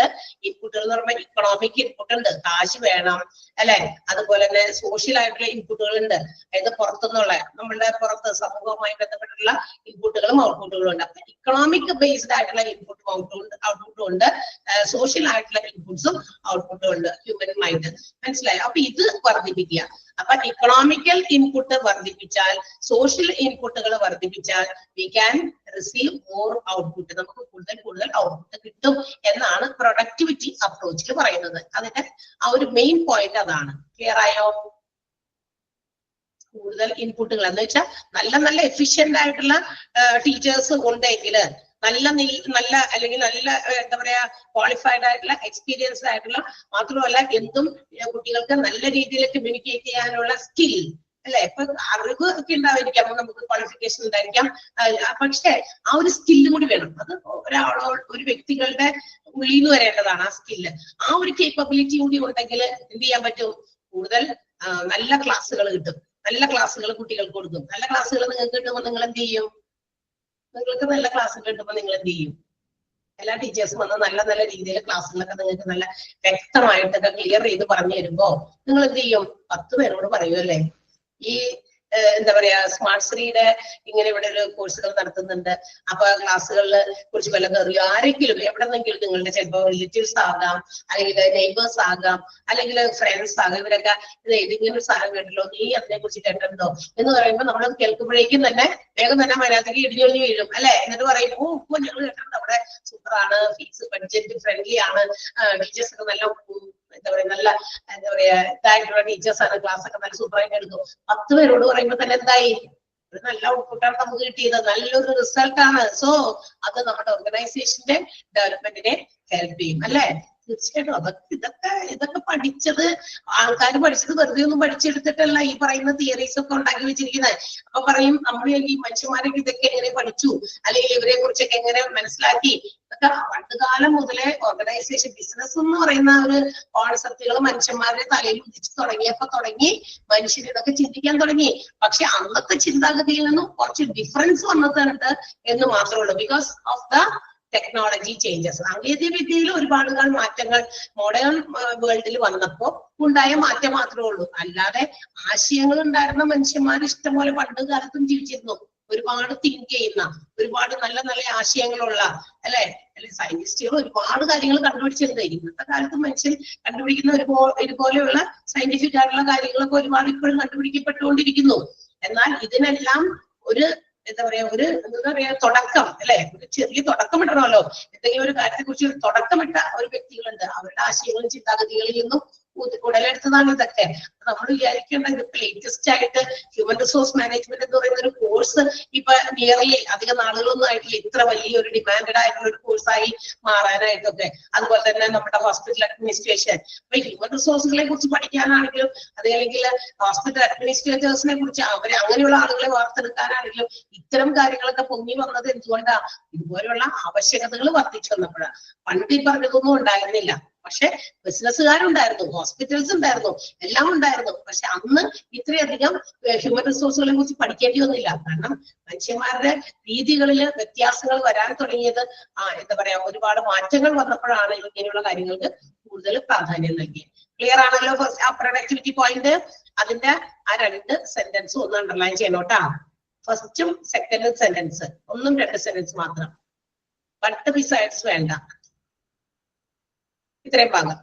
ഇൻപുട്ടുകൾ എന്ന് പറയുമ്പോൾ ഇക്കണോമിക് ഇൻപുട്ട് ഉണ്ട്, കാശ് വേണം അല്ലെ. അതുപോലെ തന്നെ സോഷ്യൽ ആയിട്ടുള്ള ഇൻപുട്ടുകൾ ഉണ്ട്, അതായത് പുറത്തുനിന്നുള്ള നമ്മളുടെ പുറത്ത് സമൂഹവുമായി ബന്ധപ്പെട്ടുള്ള ഇൻപുട്ടുകളും ഔട്ട്പുട്ടുകളും ഉണ്ട്. അപ്പൊ ഇക്കണോമിക് ബേസ്ഡ് ആയിട്ടുള്ള ഇൻപുട്ടും ഔട്ട്പുട്ടും ഉണ്ട്, സോഷ്യൽ ആയിട്ടുള്ള ഇൻപുട്സും ഔട്ട്പുട്ടും ഉണ്ട് ഹ്യൂമൻ മൈൻഡ്. മനസ്സിലായോ? അപ്പൊ ഇത് വർദ്ധിപ്പിക്കുക. അപ്പൊ ഇക്കണോമിക്കൽ ഇൻപുട്ട് വർദ്ധിപ്പിച്ചാൽ, സോഷ്യൽ ഇൻപുട്ടുകൾ വർദ്ധിപ്പിച്ചാൽ we can receive more output, നമുക്ക് കൂടുതൽ ഔട്ട്പുട്ട് കിട്ടും എന്നാണ് പ്രൊഡക്ടിവിറ്റി അപ്രോച്ചിൽ പറയുന്നത്. അതിന്റെ ആ ഒരു മെയിൻ പോയിന്റ് അതാണ്. ക്ലിയർ ആയോ? കൂടുതൽ ഇൻപുട്ടുകൾ എന്ന് വെച്ചാൽ നല്ല എഫിഷ്യന്റ് ആയിട്ടുള്ള ടീച്ചേഴ്സ് ഉണ്ടെങ്കിൽ നല്ല അല്ലെങ്കിൽ നല്ല എന്താ പറയാ ക്വാളിഫൈഡ് ആയിട്ടുള്ള എക്സ്പീരിയൻസ്ഡ് ആയിട്ടുള്ള, മാത്രമല്ല എന്തും കുട്ടികൾക്ക് നല്ല രീതിയിൽ കമ്മ്യൂണിക്കേറ്റ് ചെയ്യാനുള്ള സ്കിൽ അല്ലെ. ഇപ്പൊ അറിവ് ഒക്കെ ഉണ്ടായിരിക്കാം, നമുക്ക് ക്വാളിഫിക്കേഷൻ ഉണ്ടായിരിക്കാം, പക്ഷെ ആ ഒരു സ്കില്ലും കൂടി വേണം. അത് ഒരു വ്യക്തികളുടെ ഉള്ളിൽ നിന്ന് വരേണ്ടതാണ് ആ സ്കില്ല്. ആ ഒരു കേപ്പബിലിറ്റി കൂടി ഉണ്ടെങ്കിൽ എന്ത് ചെയ്യാൻ പറ്റും? കൂടുതൽ നല്ല ക്ലാസ്സുകൾ കിട്ടും, നല്ല ക്ലാസ്സുകൾ കുട്ടികൾക്ക് കൊടുക്കും. നല്ല ക്ലാസ്സുകൾ നിങ്ങൾക്ക് കിട്ടുമ്പോൾ നിങ്ങൾ എന്ത് ചെയ്യും? നിങ്ങൾക്ക് നല്ല ക്ലാസ് കിട്ടുമ്പോൾ നിങ്ങൾ എന്ത് ചെയ്യും? എല്ലാ ടീച്ചേഴ്സും വന്ന് നല്ല രീതിയിൽ ക്ലാസ്സുകളൊക്കെ നിങ്ങൾക്ക് നല്ല വ്യക്തമായിട്ടൊക്കെ ക്ലിയർ ചെയ്ത് പറഞ്ഞു തരുമ്പോ നിങ്ങൾ എന്ത് ചെയ്യും? 10 പേരോട് പറയുമല്ലേ. ഈ എന്താ പറയാ സ്മാർട്ട് ശ്രീയുടെ ഇങ്ങനെ ഇവിടെ ഒരു കോഴ്സുകൾ നടത്തുന്നുണ്ട്. അപ്പൊ ക്ലാസ്സുകളിൽ കുറിച്ച് വല്ലതും അറിയോ? ആരെങ്കിലും എവിടെന്നെങ്കിലും നിങ്ങളുടെ ചിലപ്പോ റിലേറ്റീവ്സ് ആകാം, അല്ലെങ്കിൽ നെയ്ബേഴ്സ് ആകാം, അല്ലെങ്കിൽ ഫ്രണ്ട്സ് ആകാം, ഇവരൊക്കെ ഇത് ഇങ്ങനെ ഒരു സാധനം കേട്ടല്ലോ, നീ അതിനെ കുറിച്ച് കേട്ടിട്ടുണ്ടോ എന്ന് പറയുമ്പോൾ നമ്മളത് കേൾക്കുമ്പോഴേക്കും തന്നെ വേഗം തന്നെ അതിനകത്തേക്ക് ഇടിഞ്ഞൊഴിഞ്ഞ് വീഴും അല്ലെ. എന്നിട്ട് പറയും ഓ ഞങ്ങൾ കേട്ടിട്ടുണ്ട്, അവിടെ സൂപ്പറാണ്, ഫീസ് ബഡ്ജറ്റ് ഫ്രണ്ട്ലി ആണ്, ടീച്ചേഴ്സ് ഒക്കെ നല്ല എന്താ പറയാ നല്ല എന്താ പറയാ ഇതായിട്ടുള്ള ടീച്ചേഴ്സ് ആണ്, ക്ലാസ് ഒക്കെ നല്ല സൂപ്പറായിട്ട് എടുക്കും. 10 പേരോട് പറയുമ്പോൾ തന്നെ എന്തായി? ഒരു നല്ല ഔട്ട്പുട്ടാണ് നമുക്ക് കിട്ടിയത്, നല്ലൊരു റിസൾട്ട് ആണ്. സോ അത് നമ്മുടെ ഓർഗനൈസേഷന്റെ ഡെവലപ്മെന്റിനെ ഹെൽപ്പ് ചെയ്യും അല്ലെ. തീർച്ചയായിട്ടും ഇതൊക്കെ പഠിച്ചത് ആൾക്കാർ പഠിച്ചത് വെറുതെ ഒന്നും പഠിച്ചെടുത്തിട്ടല്ല ഈ പറയുന്ന തിയറീസ് ഒക്കെ ഉണ്ടാക്കി വെച്ചിരിക്കുന്നത്. അപ്പൊ പറയും നമ്മൾ ഈ മനുഷ്യന്മാരൊക്കെ ഇതൊക്കെ എങ്ങനെ പഠിച്ചു, അല്ലെങ്കിൽ ഇവരെ കുറിച്ചൊക്കെ എങ്ങനെ മനസ്സിലാക്കി, ഇതൊക്കെ പണ്ടുകാലം മുതലേ ഓർഗനൈസേഷൻ ബിസിനസ് എന്ന് പറയുന്ന ഒരു കോൺസെപ്റ്റുകൾ മനുഷ്യന്മാരുടെ തലയിൽ ഉദിച്ചു തുടങ്ങി മനുഷ്യർ ഇതൊക്കെ ചിന്തിക്കാൻ തുടങ്ങി. പക്ഷെ അന്നത്തെ ചിന്താഗതിയിൽ നിന്നും കുറച്ച് ഡിഫറൻസ് വന്നിട്ടുണ്ട് എന്ന് മാത്രമേ ഉള്ളൂ. Because of the technology changes, സാങ്കേതിക വിദ്യയിൽ ഒരുപാട് മാറ്റങ്ങൾ മോഡേൺ വേൾഡിൽ വന്നപ്പോ ഉണ്ടായ മാറ്റം മാത്രമേ ഉള്ളൂ. അല്ലാതെ ആശയങ്ങൾ ഉണ്ടായിരുന്ന മനുഷ്യന്മാർ ഇഷ്ടംപോലെ പണ്ട് കാലത്തും ജീവിച്ചിരുന്നു. ഒരുപാട് തിങ്ക് ചെയ്യുന്ന, ഒരുപാട് നല്ല ആശയങ്ങളുള്ള അല്ലെ സയന്റിസ്റ്റുകൾ ഒരുപാട് കാര്യങ്ങൾ കണ്ടുപിടിച്ചിട്ടുണ്ട്. ഇന്നത്തെ കാലത്ത് മനുഷ്യൻ കണ്ടുപിടിക്കുന്ന ഇതുപോലെയുള്ള സയന്റിഫിക് ആയിട്ടുള്ള കാര്യങ്ങളൊക്കെ ഒരുപാട് ഇപ്പോഴും കണ്ടുപിടിക്കപ്പെട്ടുകൊണ്ടിരിക്കുന്നു. എന്നാൽ ഇതിനെല്ലാം ഒരു എന്താ പറയാ തുടക്കം അല്ലെ, ഒരു ചെറിയ തുടക്കമിടണമല്ലോ. എന്തെങ്കിലും ഒരു കാര്യത്തെ കുറിച്ച് ഒരു തുടക്കമിട്ട ഒരു വ്യക്തികളുണ്ട്, അവരുടെ ആശയങ്ങളും ചിന്താഗതികളിൽ നിന്നും ഉടലെടുത്തതാണ് ഇതൊക്കെ. നമ്മൾ വിചാരിക്കേണ്ട ഇത് ലേറ്റസ്റ്റ് ആയിട്ട് ഹ്യൂമൻ റിസോഴ്സ് മാനേജ്മെന്റ് എന്ന് പറയുന്ന ഒരു കോഴ്സ് ഇപ്പൊ നിയർലി അധികം നാളുകളൊന്നും ആയിട്ടില്ല ഇത്ര വലിയൊരു ഡിമാൻഡഡ് ആയിട്ടുള്ള ഒരു കോഴ്സായി മാറാനായിട്ടൊക്കെ. അതുപോലെ തന്നെ നമ്മുടെ ഹോസ്പിറ്റൽ അഡ്മിനിസ്ട്രേഷൻ, ഇപ്പൊ ഹ്യൂമൻ റിസോഴ്സുകളെ കുറിച്ച് പഠിക്കാനാണെങ്കിലും അതല്ലെങ്കിൽ ഹോസ്പിറ്റൽ അഡ്മിനിസ്ട്രേറ്റേഴ്സിനെ കുറിച്ച് അങ്ങനെയുള്ള ആളുകളെ വാർത്തെടുക്കാനാണെങ്കിലും ഇത്തരം കാര്യങ്ങളൊക്കെ പൊങ്ങി വന്നത് എന്തുകൊണ്ടാ? ഇതുപോലെയുള്ള ആവശ്യകതകൾ വർദ്ധിച്ചു വന്നപ്പോഴാണ്. പണ്ട് ഈ പറഞ്ഞതൊന്നും ഉണ്ടായിരുന്നില്ല. പക്ഷെ ബിസിനസ്സുകാരുണ്ടായിരുന്നു, ഹോസ്പിറ്റൽസ് ഉണ്ടായിരുന്നു, എല്ലാം ഉണ്ടായിരുന്നു. പക്ഷെ അന്ന് ഇത്രയധികം ഹ്യൂമൻ റിസോഴ്സുകളെ കുറിച്ച് പഠിക്കേണ്ടി വന്നില്ല. കാരണം മനുഷ്യന്മാരുടെ രീതികളിൽ വ്യത്യാസങ്ങൾ വരാൻ തുടങ്ങിയത് എന്താ പറയാ ഒരുപാട് മാറ്റങ്ങൾ വന്നപ്പോഴാണ് ഇങ്ങനെയുള്ള കാര്യങ്ങൾക്ക് കൂടുതൽ പ്രാധാന്യം നൽകിയത്. ക്ലിയർ ആണല്ലോ ആ പ്രൊഡക്ടിവിറ്റി പോയിന്റ്? അതിന്റെ ആ 2 സെന്റൻസും ഒന്ന് അണ്ടർലൈൻ ചെയ്യണോട്ടാ. ഫസ്റ്റും സെക്കൻഡും സെന്റൻസ്, 1-2 സെന്റൻസ് മാത്രം, ബട്ട് ബിസൈഡ്സ് വേണ്ട. ഇത്രയും ഭാഗം.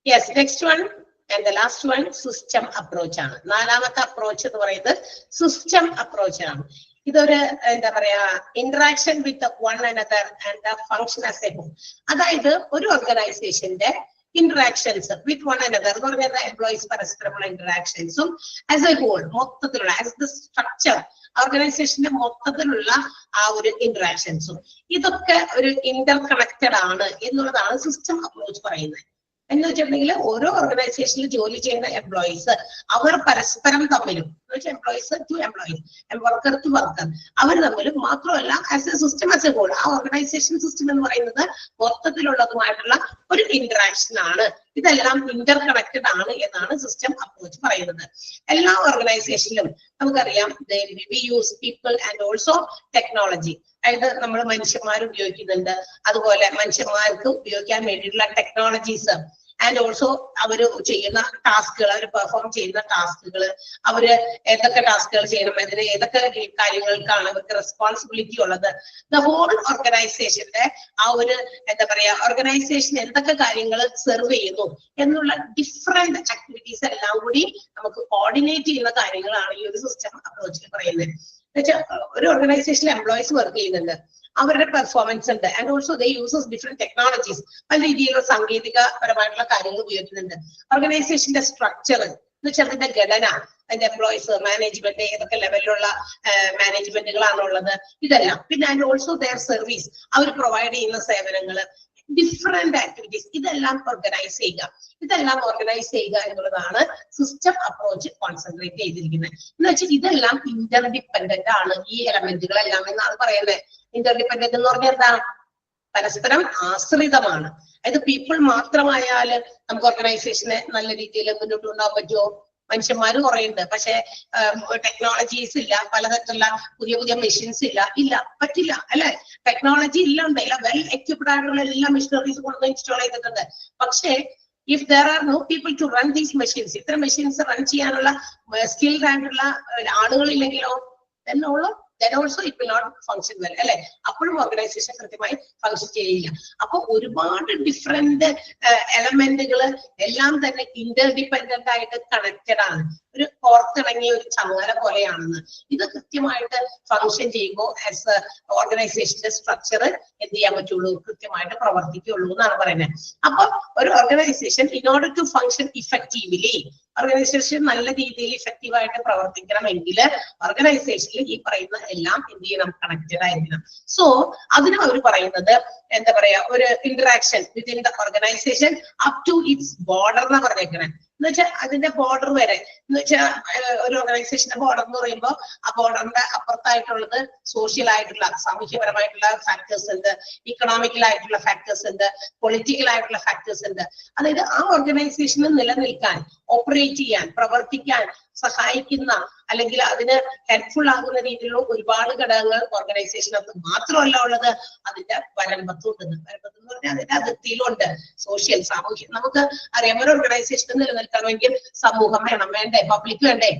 Yes, next one and the last one system approach ആണ്. 4ാമത്തെ അപ്രോച്ച് എന്ന് പറയുന്നത് സിസ്റ്റം അപ്രോച്ച് ആണ്. ഇതൊരു എന്താ പറയാ interaction with one another and the function as a whole. അതായത് ഒരു ഓർഗനൈസേഷന്റെ ഇന്ററാക്ഷൻസ് വിത്ത് വൺ അനദർ എന്ന് പറഞ്ഞാൽ എംപ്ലോയീസ് പരസ്പരമുള്ള ഇന്ററാക്ഷൻസും ആസ് എ ഹോൾ മൊത്തത്തിലുള്ള ആസ് ദ സ്ട്രക്ചർ ഓർഗനൈസേഷന്റെ മൊത്തത്തിലുള്ള ആ ഒരു ഇന്ററാക്ഷൻസും ഇതൊക്കെ ഒരു ഇന്റർ കണക്റ്റഡ് ആണ് എന്നുള്ളതാണ് സിസ്റ്റം അപ്രോച്ച് പറയുന്നത്. എന്ന് വെച്ചിട്ടുണ്ടെങ്കിൽ ഓരോ ഓർഗനൈസേഷനിൽ ജോലി ചെയ്യുന്ന എംപ്ലോയീസ് അവർ പരസ്പരം തമ്മിലും employees to employees, worker to worker, അവർ തമ്മിലും മാത്രമല്ല as a system as a whole ആ ഓർഗനൈസേഷൻ സിസ്റ്റം എന്ന് പറയുന്നത് മൊത്തത്തിലുള്ളതുമായിട്ടുള്ള ഒരു ഇന്ററാക്ഷൻ ആണ്. ഇതെല്ലാം ഇന്റർ കണക്റ്റഡ് ആണ് എന്നാണ് സിസ്റ്റം അപ്രോച്ച് പറയുന്നത്. എല്ലാ ഓർഗനൈസേഷനിലും നമുക്കറിയാം we use people and also technology. അതായത് നമ്മൾ മനുഷ്യന്മാർ ഉപയോഗിക്കുന്നുണ്ട്, അതുപോലെ മനുഷ്യന്മാർക്ക് ഉപയോഗിക്കാൻ വേണ്ടിയിട്ടുള്ള ടെക്നോളജീസ് ആൻഡ് ഓൾസോ അവര് ചെയ്യുന്ന ടാസ്കുകൾ, അവർ പെർഫോം ചെയ്യുന്ന ടാസ്കുകൾ, അവര് ഏതൊക്കെ ടാസ്കുകൾ ചെയ്യണം, അതിന് ഏതൊക്കെ കാര്യങ്ങൾക്കാണ് അവർക്ക് റെസ്പോൺസിബിലിറ്റി ഉള്ളത്, ദ ഹോൾ ഓർഗനൈസേഷന്റെ ആ ഒരു എന്താ പറയാ ഓർഗനൈസേഷൻ എന്തൊക്കെ കാര്യങ്ങൾ സെർവ് ചെയ്യുന്നു എന്നുള്ള ഡിഫറെന്റ് ആക്ടിവിറ്റീസ് എല്ലാം കൂടി നമുക്ക് കോർഡിനേറ്റ് ചെയ്യുന്ന കാര്യങ്ങളാണ് ഈ ഒരു സിസ്റ്റം അപ്രോച്ചിൽ പറയുന്നത്. എന്നുവെച്ചാൽ ഒരു ഓർഗനൈസേഷനിൽ എംപ്ലോയീസ് വർക്ക് ചെയ്യുന്നുണ്ട്, അവരുടെ പെർഫോമൻസ് ഉണ്ട് and also they uses different technologies, പല രീതിയിലുള്ള സാങ്കേതികപരമായിട്ടുള്ള കാര്യങ്ങൾ ഉപയോഗിക്കുന്നുണ്ട്. ഓർഗനൈസേഷന്റെ സ്ട്രക്ചർ എന്ന് വെച്ചാൽ അതിന്റെ ഘടന, അതിന്റെ എംപ്ലോയീസ്, മാനേജ്മെന്റ്, ഏതൊക്കെ ലെവലിലുള്ള മാനേജ്മെന്റുകളാണുള്ളത്, ഇതെല്ലാം. പിന്നെ ആൻഡ് ഓൾസോ ദെയർ സർവീസ്, അവർ പ്രൊവൈഡ് ചെയ്യുന്ന സേവനങ്ങൾ, ഡിഫറെന്റ് ആക്ടിവിറ്റീസ്, ഇതെല്ലാം ഓർഗനൈസ് ചെയ്യുക എന്നുള്ളതാണ് സിസ്റ്റം അപ്രോച്ച് കോൺസെൻട്രേറ്റ് ചെയ്തിരിക്കുന്നത്. എന്ന് വെച്ചാൽ ഇതെല്ലാം ഇന്റർഡിപെൻഡന്റ് ആണ് ഈ എലമെന്റുകളെല്ലാം എന്നാണ് പറയുന്നത്. ഇന്റർഡിപെൻഡന്റ് എന്ന് പറഞ്ഞാൽ എന്താ? പരസ്പരം ആശ്രിതമാണ്. അതായത് പീപ്പിൾ മാത്രമായാൽ നമുക്ക് ഓർഗനൈസേഷനെ നല്ല രീതിയിൽ മുന്നോട്ട് കൊണ്ടുപോകാൻ പറ്റുമോ? മനുഷ്യന്മാർ കുറെ ഉണ്ട്, പക്ഷെ ടെക്നോളജീസ് ഇല്ല, പലതരത്തിലുള്ള പുതിയ മെഷീൻസ് ഇല്ല, പറ്റില്ല അല്ലെ? ടെക്നോളജി എല്ലാം ഉണ്ട്, എല്ലാം വെൽ എക്യുപ്ഡ് ആയിട്ടുള്ള എല്ലാ മെഷീനറീസ് കൊണ്ട് ഇൻസ്റ്റാൾ ചെയ്തിട്ടുണ്ട്. പക്ഷേ if there are no people to run these machines, ഇത്തരം മെഷീൻസ് റൺ ചെയ്യാനുള്ള സ്കിൽഡ് ആയിട്ടുള്ള ആളുകളില്ലെങ്കിലോ then also it will not function well, അല്ലെ? അപ്പോഴും ഓർഗനൈസേഷൻ കൃത്യമായി ഫങ്ഷൻ ചെയ്യില്ല. അപ്പൊ ഒരുപാട് ഡിഫറെന്റ് എലമെന്റുകൾ എല്ലാം തന്നെ ഇന്റർഡിപെൻഡന്റ് ആയിട്ട് കണക്റ്റഡ് ആണ്. ഒരു കോർത്തിണങ്ങിയ ഒരു ചങ്ങല പോലെയാണെന്ന്. ഇത് കൃത്യമായിട്ട് ഫങ്ഷൻ ചെയ്യുമ്പോൾ ആസ് ഓർഗനൈസേഷന്റെ സ്ട്രക്ചർ എന്ത് ചെയ്യാൻ പറ്റുള്ളൂ? കൃത്യമായിട്ട് പ്രവർത്തിക്കുള്ളൂ എന്നാണ് പറയുന്നത്. അപ്പൊ ഒരു organisation in order to function effectively, organisation നല്ല രീതിയിൽ ഇഫക്റ്റീവായിട്ട് പ്രവർത്തിക്കണമെങ്കിൽ ഓർഗനൈസേഷനിൽ ഈ പറയുന്ന എല്ലാം എന്ത് ചെയ്യണം? കണക്റ്റഡ് ആയിരിക്കണം. സോ അതിന് അവർ പറയുന്നത് എന്താ പറയാ, ഒരു interaction within the organisation up to its border എന്നാ പറഞ്ഞേക്കണേ. എന്ന് വെച്ചാൽ അതിന്റെ ബോർഡർ വരെ, എന്ന് വെച്ചാൽ ഒരു ഓർഗനൈസേഷന്റെ ബോർഡർ എന്ന് പറയുമ്പോൾ ആ ബോർഡറിന്റെ അപ്പുറത്തായിട്ടുള്ളത് സോഷ്യൽ ആയിട്ടുള്ള സാമൂഹ്യപരമായിട്ടുള്ള ഫാക്ടേഴ്സ് ഉണ്ട്, ഇക്കണോമിക്കൽ ആയിട്ടുള്ള ഫാക്ടേഴ്സ് ഉണ്ട്, പൊളിറ്റിക്കൽ ആയിട്ടുള്ള ഫാക്ടേഴ്സ് ഉണ്ട്. അതായത് ആ ഓർഗനൈസേഷന് നിലനിൽക്കാൻ ഓപ്പറേറ്റ് ചെയ്യാൻ, പ്രവർത്തിക്കാൻ സഹായിക്കുന്ന അല്ലെങ്കിൽ അതിന് ഹെൽപ്ഫുൾ ആകുന്ന രീതിയിലുള്ള ഒരുപാട് ഘടകങ്ങൾ ഓർഗനൈസേഷനകത്ത് മാത്രമല്ല ഉള്ളത്, അതിന്റെ വരമ്പത്തുണ്ട്. വരമ്പത്ത് എന്ന് പറഞ്ഞാൽ അതിന്റെ അതിർത്തിയിലുണ്ട്. സോഷ്യൽ, സാമൂഹ്യം. നമുക്ക് അറിയാം, ഒരു ഓർഗനൈസേഷൻ നിലനിൽക്കണമെങ്കിൽ സമൂഹം വേണം, വേണ്ടേ? പബ്ലിക് വേണ്ടേ?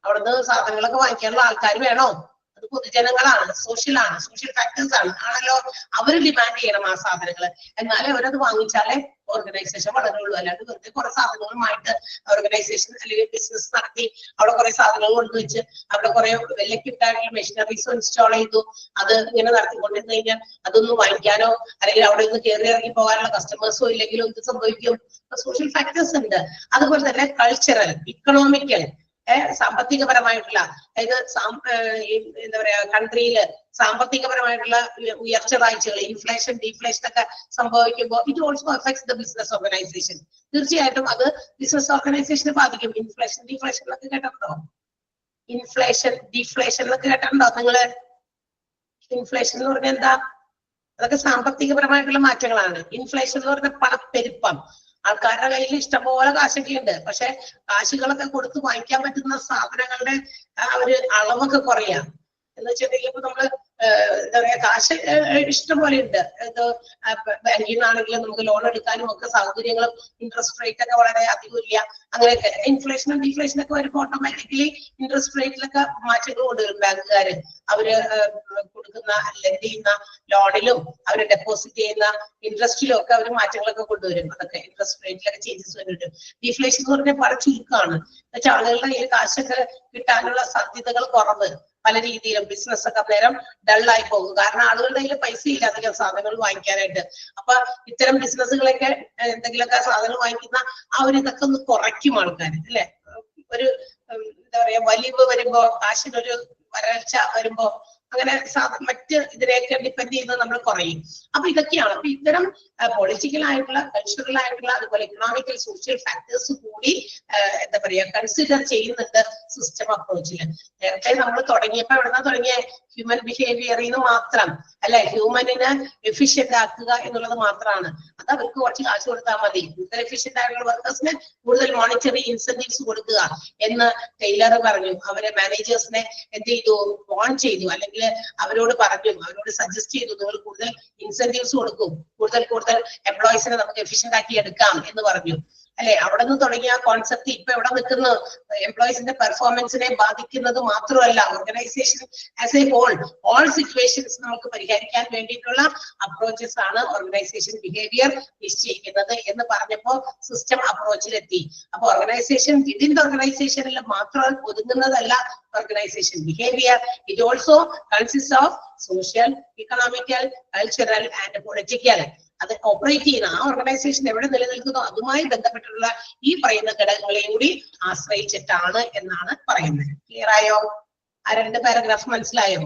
അവിടുന്ന് സാധനങ്ങളൊക്കെ വാങ്ങിക്കാനുള്ള ആൾക്കാർ വേണോ? അത് പൊതുജനങ്ങളാണ്, സോഷ്യലാണ്, സോഷ്യൽ ഫാക്ടേഴ്സ് ആണല്ലോ. അവർ ഡിമാൻഡ് ചെയ്യണം ആ സാധനങ്ങൾ. എന്നാലേ അവരത് വാങ്ങിച്ചാലേ ഓർഗനൈസേഷൻ വളരുള്ളൂ. അല്ലാണ്ട് വെറുതെ കുറെ സാധനങ്ങളുമായിട്ട് ഓർഗനൈസേഷൻ അല്ലെങ്കിൽ ബിസിനസ് നടത്തി അവിടെ കുറെ സാധനങ്ങൾ കൊണ്ടുവച്ച് അവിടെ കുറെ വെല്ലക്കിട്ടായിട്ടുള്ള മെഷീനറീസ് ഇൻസ്റ്റാൾ ചെയ്തു, അത് ഇങ്ങനെ നടത്തിക്കൊണ്ടിരുന്നു കഴിഞ്ഞാൽ അതൊന്നും വാങ്ങിക്കാനോ അല്ലെങ്കിൽ അവിടെ നിന്ന് കയറി ഇറങ്ങി പോകാനുള്ള കസ്റ്റമേഴ്സോ ഇല്ലെങ്കിലും എന്ത് സംഭവിക്കും? സോഷ്യൽ ഫാക്ടേഴ്സ് ഉണ്ട്. അതുപോലെ തന്നെ കൾച്ചറൽ, ഇക്കണോമിക്കൽ, സാമ്പത്തികപരമായിട്ടുള്ള, അതായത് എന്താ പറയാ, കൺട്രിയില് സാമ്പത്തികപരമായിട്ടുള്ള ഉയർച്ച താഴ്ചകൾ, ഇൻഫ്ലേഷൻ, ഡീഫ്ലേഷൻ ഒക്കെ സംഭവിക്കുമ്പോൾ it also affects the business organisation. തീർച്ചയായിട്ടും അത് ബിസിനസ് ഓർഗനൈസേഷനെ ബാധിക്കും. ഇൻഫ്ലേഷൻ, ഡീഫ്ലേഷൻ എന്നൊക്കെ കേട്ടിട്ടുണ്ടോ? ഇൻഫ്ലേഷൻ, ഡീഫ്ലേഷൻ എന്നൊക്കെ കേട്ടിട്ടുണ്ടോ നിങ്ങള്? ഇൻഫ്ലേഷൻ എന്ന് പറഞ്ഞാൽ എന്താ? അതൊക്കെ സാമ്പത്തികപരമായിട്ടുള്ള മാറ്റങ്ങളാണ്. ഇൻഫ്ലേഷൻ എന്ന് പറഞ്ഞ പണപ്പെരുപ്പം. ആൾക്കാരുടെ കയ്യിൽ ഇഷ്ടംപോലെ കാശൊക്കെ ഉണ്ട്, പക്ഷെ കാശുകളൊക്കെ കൊടുത്ത് വാങ്ങിക്കാൻ പറ്റുന്ന സാധനങ്ങളുടെ ഒരു അളവൊക്കെ കുറയാം. എന്ന് വെച്ചിട്ടുണ്ടെങ്കിൽ ഇപ്പൊ നമ്മള് എന്താ പറയാ, കാശ് ഇഷ്ടംപോലെ ഉണ്ട്. ഇത് ബാങ്കിൽ നിന്നാണെങ്കിലും നമുക്ക് ലോൺ എടുക്കാനും ഒക്കെ സൗകര്യങ്ങളും ഇൻട്രസ്റ്റ് റേറ്റ് ഒക്കെ വളരെ അധികം ഇല്ല. അങ്ങനെയൊക്കെ ഇൻഫ്ലേഷനും ഡീഫ്ലേഷനും ഒക്കെ വരുമ്പോൾ ഓട്ടോമാറ്റിക്കലി ഇൻട്രസ്റ്റ് റേറ്റിലൊക്കെ മാറ്റങ്ങൾ കൊണ്ടുവരും ബാങ്കുകാര്. അവര് കൊടുക്കുന്ന ലെൻഡ് ചെയ്യുന്ന ലോണിലും അവര് ഡെപ്പോസിറ്റ് ചെയ്യുന്ന ഇൻട്രസ്റ്റിലും ഒക്കെ അവർ മാറ്റങ്ങളൊക്കെ കൊണ്ടുവരും. അതൊക്കെ ഇൻട്രസ്റ്റ് റേറ്റിലൊക്കെ ചേഞ്ചസ് വരും. ഡീഫ്ലേഷൻ എന്ന് പറഞ്ഞാൽ വളരെ ചുരുക്കമാണ്. എന്നുവെച്ചാൽ ആളുകളുടെ കയ്യിൽ കാശൊക്കെ കിട്ടാനുള്ള സാധ്യതകൾ കുറവ്. പല രീതിയിലും ബിസിനസ് ഒക്കെ നേരം ഡള്ളായി പോകും. കാരണം ആളുകളുടെ കയ്യിൽ പൈസ ഇല്ല അധികം സാധനങ്ങൾ വാങ്ങിക്കാനായിട്ട്. അപ്പൊ ഇത്തരം ബിസിനസ്സുകളൊക്കെ എന്തെങ്കിലുമൊക്കെ സാധനങ്ങൾ വാങ്ങിക്കുന്ന ആ ഒരു ഇതൊക്കെ ഒന്ന് കുറയ്ക്കും ആൾക്കാർ, അല്ലെ? ഒരു എന്താ പറയാ, വലിവ് വരുമ്പോ, കാശിനൊരു വരൾച്ച വരുമ്പോ അങ്ങനെ മറ്റ് ഇതിനെയൊക്കെ ഡിപ്പെൻഡ് ചെയ്യുന്നത് നമ്മൾ കുറയും. അപ്പൊ ഇതൊക്കെയാണ്. അപ്പൊ ഇത്തരം പൊളിറ്റിക്കൽ ആയിട്ടുള്ള, കൾച്ചറൽ ആയിട്ടുള്ള, അതുപോലെ ഇക്കണോമിക്കൽ, സോഷ്യൽ ഫാക്ടേഴ്സ് കൂടി എന്താ പറയാ കൺസിഡർ ചെയ്യുന്നുണ്ട് സിസ്റ്റം അപ്രോച്ചിൽ. നേരത്തെ നമ്മൾ തുടങ്ങിയപ്പോ എവിടുന്ന തുടങ്ങിയ ഹ്യൂമൻ ബിഹേവിയറിൽ നിന്ന് മാത്രം, അല്ലെ? ഹ്യൂമനിനെ എഫിഷ്യന്റ് ആക്കുക എന്നുള്ളത് മാത്രമാണ്. അത് അവർക്ക് കുറച്ച് കാശ് കൊടുത്താൽ മതി. കൂടുതൽ എഫിഷ്യന്റ് ആയിട്ടുള്ള വർക്കേഴ്സിന് കൂടുതൽ മോണിറ്ററി ഇൻസെന്റീവ്സ് കൊടുക്കുക എന്ന് ടൈലർ പറഞ്ഞു. അവരെ മാനേജേഴ്സിനെ എന്ത് ചെയ്തു? വാൺ ചെയ്തു, അല്ലെങ്കിൽ അവരോട് പറഞ്ഞു, അവരോട് സജസ്റ്റ് ചെയ്തു, നിങ്ങൾ കൂടുതൽ ഇൻസെന്റീവ്സ് കൊടുക്കും, കൂടുതൽ എംപ്ലോയീസിനെ നമുക്ക് എഫിഷ്യന്റ് ആക്കി എടുക്കാം എന്ന് പറഞ്ഞു, അല്ലെ? അവിടെ നിന്ന് തുടങ്ങിയ കോൺസെപ്റ്റ് ഇപ്പൊ എവിടെ നിൽക്കുന്നു? എംപ്ലോയീസിന്റെ പെർഫോമൻസിനെ ബാധിക്കുന്നത് മാത്രമല്ല, organisation as a whole, all situations നമുക്ക് പരിഹരിക്കാൻ വേണ്ടിയിട്ടുള്ള അപ്രോച്ചസ് ആണ് ഓർഗനൈസേഷൻ ബിഹേവിയർ നിശ്ചയിക്കുന്നത് എന്ന് പറഞ്ഞപ്പോ സിസ്റ്റം അപ്രോച്ചിലെത്തി. അപ്പൊ ഓർഗനൈസേഷൻ വിതിൻ ദ ഓർഗനൈസേഷനിൽ മാത്രം ഒതുങ്ങുന്നതല്ല organisation behaviour. It also consist of social, economical, cultural and political. അത് ഓപ്പറേറ്റ് ചെയ്യുന്ന ആ ഓർഗനൈസേഷൻ എവിടെ നിലനിൽക്കുന്നോ അതുമായി ബന്ധപ്പെട്ടുള്ള ഈ പറയുന്ന ഘടകങ്ങളെയും കൂടി ആശ്രയിച്ചിട്ടാണ് എന്നാണ് പറയുന്നത്. ക്ലിയർ ആയോ? ആ രണ്ട് പാരഗ്രാഫ് മനസ്സിലായോ?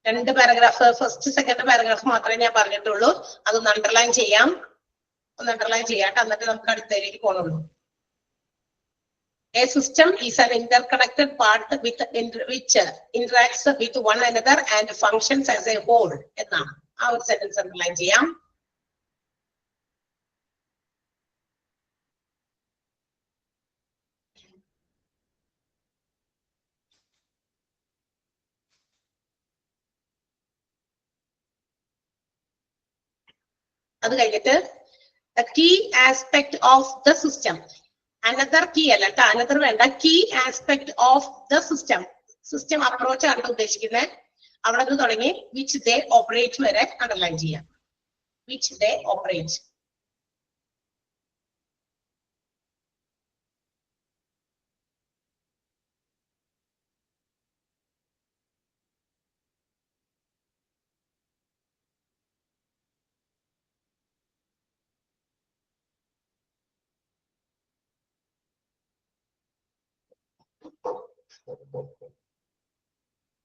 രണ്ട് പാരഗ്രാഫ്, ഫസ്റ്റ് സെക്കൻഡ് പാരഗ്രാഫ് മാത്രമേ ഞാൻ പറഞ്ഞിട്ടുള്ളൂ. അതൊന്ന് അണ്ടർലൈൻ ചെയ്യാം, ഒന്ന് അണ്ടർലൈൻ ചെയ്യാട്ടെ, എന്നിട്ട് നമുക്ക് അടുത്തതിലേക്ക് പോകണുള്ളൂ. A system is an interconnected part which interacts with one another and functions as a whole. എന്നാണ് ആ ഒരു സെന്റൻസ് അണ്ടർലൈൻ ചെയ്യാം. അത് കഴിഞ്ഞിട്ട് the key aspect of the system. Another key അല്ല, another വേണ്ട, key aspect of the system. System approach ആണ് ഉദ്ദേശിക്കുന്നത്. അവിടെ നിന്ന് തുടങ്ങി which they operate വരെ അണ്ടർലൈൻ ചെയ്യാം. which they operate.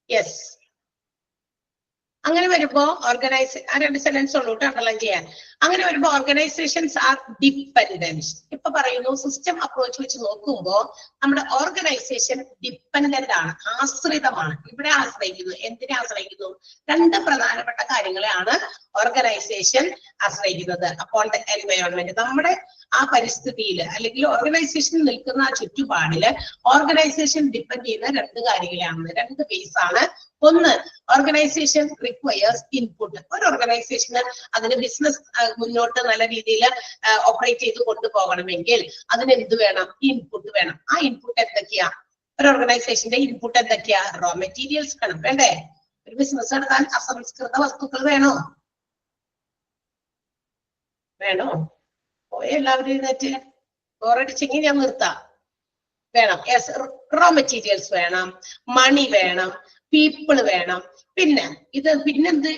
യെസ്, അങ്ങനെ വരുമ്പോ ഓർഗനൈസ്, ആ രണ്ട് സെന്റൻസ് ഉള്ളൂ അണ്ടർലൈൻ ചെയ്യാൻ. അങ്ങനെ വരുമ്പോ ഓർഗനൈസേഷൻസ് ആർ ഡിപ്പെൻഡന്റ്. ഇപ്പൊ പറയുന്നു സിസ്റ്റം അപ്രോച്ച് വെച്ച് നോക്കുമ്പോ നമ്മുടെ ഓർഗനൈസേഷൻ ഡിപ്പെൻഡന്റ് ആണ്, ആശ്രിതമാണ്. ഇവിടെ ആശ്രയിക്കുന്നു, എന്തിനെ ആശ്രയിക്കുന്നു? രണ്ട് പ്രധാനപ്പെട്ട കാര്യങ്ങളെയാണ് ഓർഗനൈസേഷൻ ആശ്രയിക്കുന്നത്. അപ്പോൾ എൻവയോൺമെന്റ്, നമ്മുടെ ആ പരിസ്ഥിതിയിൽ അല്ലെങ്കിൽ ഓർഗനൈസേഷനിൽ നിൽക്കുന്ന ആ ചുറ്റുപാടില് ഓർഗനൈസേഷൻ ഡിപ്പെൻഡ് ചെയ്യുന്ന രണ്ട് കാര്യങ്ങളാണ്, രണ്ട് ബേസ് ആണ്. ഒന്ന്, ഓർഗനൈസേഷൻ റിക്വയേഴ്സ് ഇൻപുട്ട്. ഒരു ഓർഗനൈസേഷന് അതിന് ബിസിനസ് മുന്നോട്ട് നല്ല രീതിയിൽ ഓപ്പറേറ്റ് ചെയ്ത് കൊണ്ടുപോകണമെങ്കിൽ അതിന് എന്ത് വേണം? ഇൻപുട്ട് വേണം. ആ ഇൻപുട്ട് എന്തൊക്കെയാ? ഒരു ഓർഗനൈസേഷന്റെ ഇൻപുട്ട് എന്തൊക്കെയാ? റോ മെറ്റീരിയൽസ് വേണം, വേണ്ടേ? ഒരു ബിസിനസ് നടത്താൻ അസംസ്കൃത വസ്തുക്കൾ വേണോ? വേണോ? പോയ എല്ലാവരും എഴുന്നേറ്റ്, ബോറടിച്ചെങ്കിൽ ഞാൻ നിർത്താം. വേണം. റോ മെറ്റീരിയൽസ് വേണം, മണി വേണം, പീപ്പിൾ വേണം. പിന്നെ പിന്നെന്ത്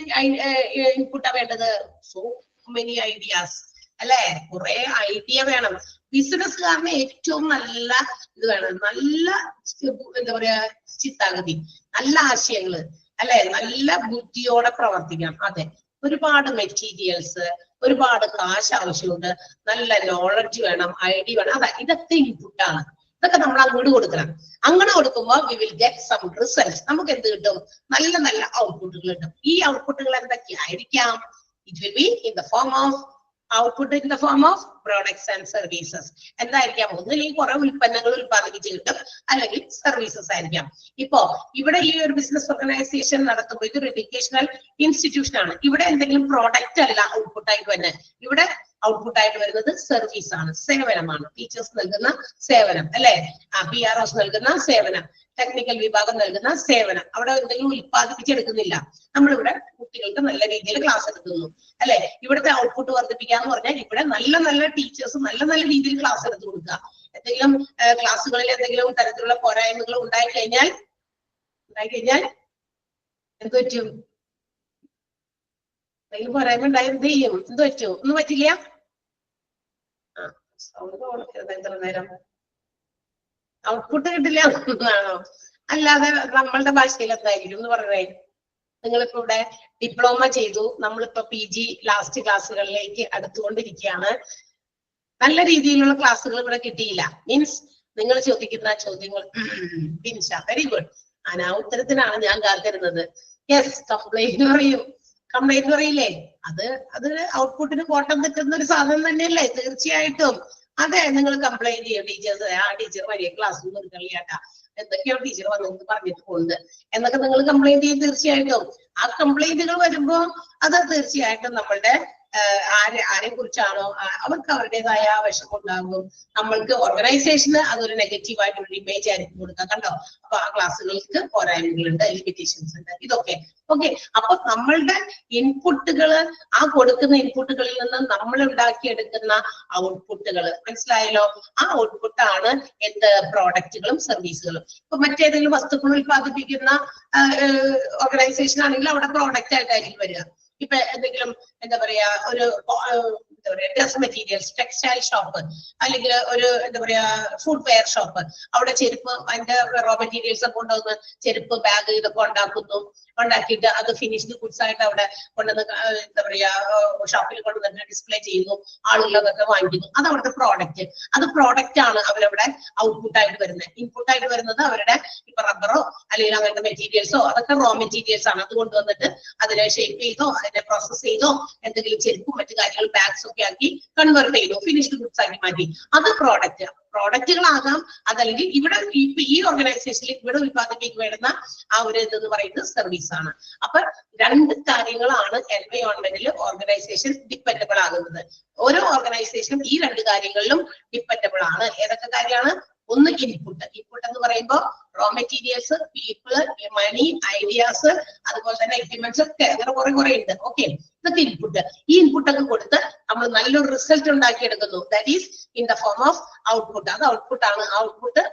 ഇൻപുട്ടാ വേണ്ടത്? സോ മെനി ഐഡിയാസ്, അല്ലെ? കുറെ ഐഡിയ വേണം. ബിസിനസ്സുകാരന് ഏറ്റവും നല്ല ഇത് വേണം, നല്ല എന്താ പറയാ ചിന്താഗതി, നല്ല ആശയങ്ങള്, അല്ലെ? നല്ല ബുദ്ധിയോടെ പ്രവർത്തിക്കണം. അതെ, ഒരുപാട് മെറ്റീരിയൽസ്, ഒരുപാട് കാശ് ആവശ്യമുണ്ട്, നല്ല നോളജ് വേണം, ഐഡിയ വേണം. അതെ, ഇതൊക്കെ ഇൻപുട്ടാണ്. ഇതൊക്കെ നമ്മൾ അങ്ങോട്ട് കൊടുക്കണം. അങ്ങനെ കൊടുക്കുമ്പോൾ we will get some result. നമുക്ക് എന്ത് കിട്ടും? നല്ല നല്ല ഔട്ട്പുട്ടുകൾ കിട്ടും. ഈ ഔട്ട്പുട്ടുകൾ എന്തൊക്കെയായിരിക്കാം? It will be in the form of output in the form of products and services. എന്തായിരിക്കാം? ഒന്നില്ലെങ്കിൽ കുറെ ഉൽപ്പന്നങ്ങൾ ഉൽപ്പാദിപ്പിച്ച് കിട്ടും, അല്ലെങ്കിൽ സർവീസസ് ആയിരിക്കാം. ഇപ്പോ ഇവിടെ ഈ ഒരു ബിസിനസ് ഓർഗനൈസേഷൻ നടത്തുമ്പോൾ ഇതൊരു എഡ്യൂക്കേഷണൽ ഇൻസ്റ്റിറ്റ്യൂഷൻ ആണ്. ഇവിടെ എന്തെങ്കിലും പ്രോഡക്റ്റ് അല്ല ഔട്ട്പുട്ടായിട്ട് വരുന്നത്. ഇവിടെ ഔട്ട്പുട്ടായിട്ട് വരുന്നത് സർവീസ് ആണ്, സേവനമാണ്. ടീച്ചേഴ്സ് നൽകുന്ന സേവനം, അല്ലെ? PROs നൽകുന്ന സേവനം, ടെക്നിക്കൽ വിഭാഗം നൽകുന്ന സേവനം. അവിടെ എന്തെങ്കിലും ഉൽപ്പാദിപ്പിച്ചെടുക്കുന്നില്ല. നമ്മളിവിടെ കുട്ടികൾക്ക് നല്ല രീതിയിൽ ക്ലാസ് എടുക്കുന്നു, അല്ലെ? ഇവിടുത്തെ ഔട്ട്പുട്ട് വർദ്ധിപ്പിക്കാന്ന് പറഞ്ഞാൽ ഇവിടെ നല്ല നല്ല ടീച്ചേഴ്സ് നല്ല നല്ല രീതിയിൽ ക്ലാസ് എടുത്തു കൊടുക്കുക. എന്തെങ്കിലും ക്ലാസ്സുകളിൽ എന്തെങ്കിലും തരത്തിലുള്ള പോരായ്മകൾ ഉണ്ടായിക്കഴിഞ്ഞാൽ എന്ത് പറ്റും? എന്തെങ്കിലും പോരായ്മ ഉണ്ടായി എന്ത് ചെയ്യും? എന്ത് പറ്റും? ഒന്നും പറ്റില്ല. എത്ര നേരം ഔട്ട്പുട്ട് കിട്ടില്ല എന്നാണോ? അല്ലാതെ നമ്മളുടെ ഭാഷയിൽ എന്തായിരിക്കും എന്ന് പറഞ്ഞേ? നിങ്ങളിപ്പോ ഇവിടെ ഡിപ്ലോമ ചെയ്തു, നമ്മളിപ്പോ PG ലാസ്റ്റ് ക്ലാസ്സുകളിലേക്ക് അടുത്തുകൊണ്ടിരിക്കുകയാണ്. നല്ല രീതിയിലുള്ള ക്ലാസ്സുകൾ ഇവിടെ കിട്ടിയില്ല. മീൻസ് നിങ്ങൾ ചോദിക്കുന്ന ചോദ്യങ്ങൾ വെരി ഗുഡ്. ഉത്തരത്തിനാണ് ഞാൻ കാത്തിരുന്നത്. യെസ്, കംപ്ലൈന്റ് പറയും. കംപ്ലൈന്റ് പറയില്ലേ? അത് ഔട്ട്പുട്ടിന് കോട്ടം തെറ്റുന്ന ഒരു സാധനം തന്നെയല്ലേ? തീർച്ചയായിട്ടും. അതെ, നിങ്ങൾ കംപ്ലൈന്റ് ചെയ്യും. ടീച്ചേഴ്സ്, ആ ടീച്ചർ വലിയ ക്ലാസ് നിർത്തളിയാട്ടാ, എന്തൊക്കെയോ ടീച്ചർ വന്നിട്ട് പറഞ്ഞിട്ട് പോകുന്നത് എന്നൊക്കെ നിങ്ങൾ കംപ്ലൈന്റ് ചെയ്യും. തീർച്ചയായിട്ടും ആ കംപ്ലൈന്റുകൾ വരുമ്പോ അത് തീർച്ചയായിട്ടും നമ്മളുടെ ആരെ കുറിച്ചാണോ അവർക്ക് അവരുടേതായ വിഷമം ഉണ്ടാകും. നമ്മൾക്ക് ഓർഗനൈസേഷന് അതൊരു നെഗറ്റീവായിട്ടുള്ള ഇമേജ് ആയിരിക്കും കൊടുക്കുക. കണ്ടോ? അപ്പൊ ആ ക്ലാസ്സുകൾക്ക് പോരായ്മകളുണ്ട്, ലിമിറ്റേഷൻസ് ഉണ്ട്, ഇതൊക്കെ ഓക്കെ. അപ്പൊ നമ്മളുടെ ഇൻപുട്ടുകള്, ആ കൊടുക്കുന്ന ഇൻപുട്ടുകളിൽ നിന്ന് നമ്മൾ ഉണ്ടാക്കിയെടുക്കുന്ന ഔട്ട്പുട്ടുകൾ, മനസ്സിലായല്ലോ? ആ ഔട്ട്പുട്ടാണ് എന്ത്? പ്രോഡക്റ്റുകളും സർവീസുകളും. ഇപ്പൊ മറ്റേതെങ്കിലും വസ്തുക്കൾ ഉൽപ്പാദിപ്പിക്കുന്ന ഓർഗനൈസേഷൻ ആണെങ്കിൽ അവിടെ പ്രോഡക്റ്റ് ആയിട്ടായിരിക്കും വരിക. ഇപ്പൊ എന്തെങ്കിലും എന്താ പറയാ ഒരു ഡ്രസ് മെറ്റീരിയൽസ്, ടെക്സ്റ്റൈൽ ഷോപ്പ്, അല്ലെങ്കിൽ ഒരു എന്താ പറയാ ഫുഡ് വെയർ ഷോപ്പ്, അവിടെ ചെരുപ്പ് അതിന്റെ റോ മെറ്റീരിയൽസ് ഒക്കെ കൊണ്ടുവന്ന് ചെരുപ്പ്, ബാഗ് ഇതൊക്കെ ഉണ്ടാക്കിയിട്ട് അത് ഫിനിഷ്ഡ് ഗുഡ്സ് ആയിട്ട് അവിടെ കൊണ്ടുവന്ന് എന്താ പറയാ ഷോപ്പിൽ കൊണ്ടുവന്നിട്ട് ഡിസ്പ്ലേ ചെയ്യുന്നു, ആളുകൾ അതൊക്കെ വാങ്ങിക്കുന്നു. അത് അവിടുത്തെ പ്രോഡക്റ്റ്. അത് പ്രോഡക്റ്റ് ആണ് അവരവിടെ ഔട്ട്പുട്ടായിട്ട് വരുന്നത്. ഇൻപുട്ടായിട്ട് വരുന്നത് അവരുടെ ഇപ്പൊ റബ്ബറോ അല്ലെങ്കിൽ അങ്ങനത്തെ മെറ്റീരിയൽസോ അതൊക്കെ റോ മെറ്റീരിയൽസ് ആണ്. അത് കൊണ്ടുവന്നിട്ട് അതിനെ ഷേപ്പ് ചെയ്തോ അതിനെ പ്രോസസ് ചെയ്തോ എന്തെങ്കിലും ചെരുപ്പും മറ്റു കാര്യങ്ങൾ ബാഗ്സ് ഒക്കെ ആക്കി കൺവേർട്ട് ചെയ്തു, ഫിനിഷ്ഡ് ഗുഡ്സ് ആക്കി മാറ്റി. അത് പ്രോഡക്റ്റുകളാകാം. അതല്ലെങ്കിൽ ഇവിടെ ഈ ഓർഗനൈസേഷനിൽ ഇവിടെ ഉൽപ്പാദിപ്പിക്കപ്പെടുന്ന ആ ഒരു ഇതെന്ന് പറയുന്നത് സർവീസ് ആണ്. അപ്പൊ രണ്ട് കാര്യങ്ങളാണ് എൻവയോൺമെന്റിൽ ഓർഗനൈസേഷൻ ഡിപ്പെൻഡബിൾ ആകുന്നത്. ഓരോ ഓർഗനൈസേഷനും ഈ രണ്ട് കാര്യങ്ങളിലും ഡിപ്പെൻഡബിൾ ആണ്. ഏതൊക്കെ കാര്യമാണ്? ഒന്ന് ഇൻപുട്ട്. ഇൻപുട്ട് എന്ന് പറയുമ്പോൾ റോ മെറ്റീരിയൽസ്, പീപ്പിള്, മണി, ഐഡിയാസ്, അതുപോലെ തന്നെ എക്യുപ്മെന്റ്സ് ഒക്കെ അങ്ങനെ കുറെ ഉണ്ട്. ഓക്കെ, ഇതൊക്കെ ഇൻപുട്ട്. ഈ ഇൻപുട്ടൊക്കെ കൊടുത്ത് നമ്മൾ നല്ലൊരു റിസൾട്ട് ഉണ്ടാക്കിയെടുക്കുന്നു. That is in the form of output. അത് ഔട്ട്പുട്ടാണ്. ആ ഔട്ട്പുട്ട്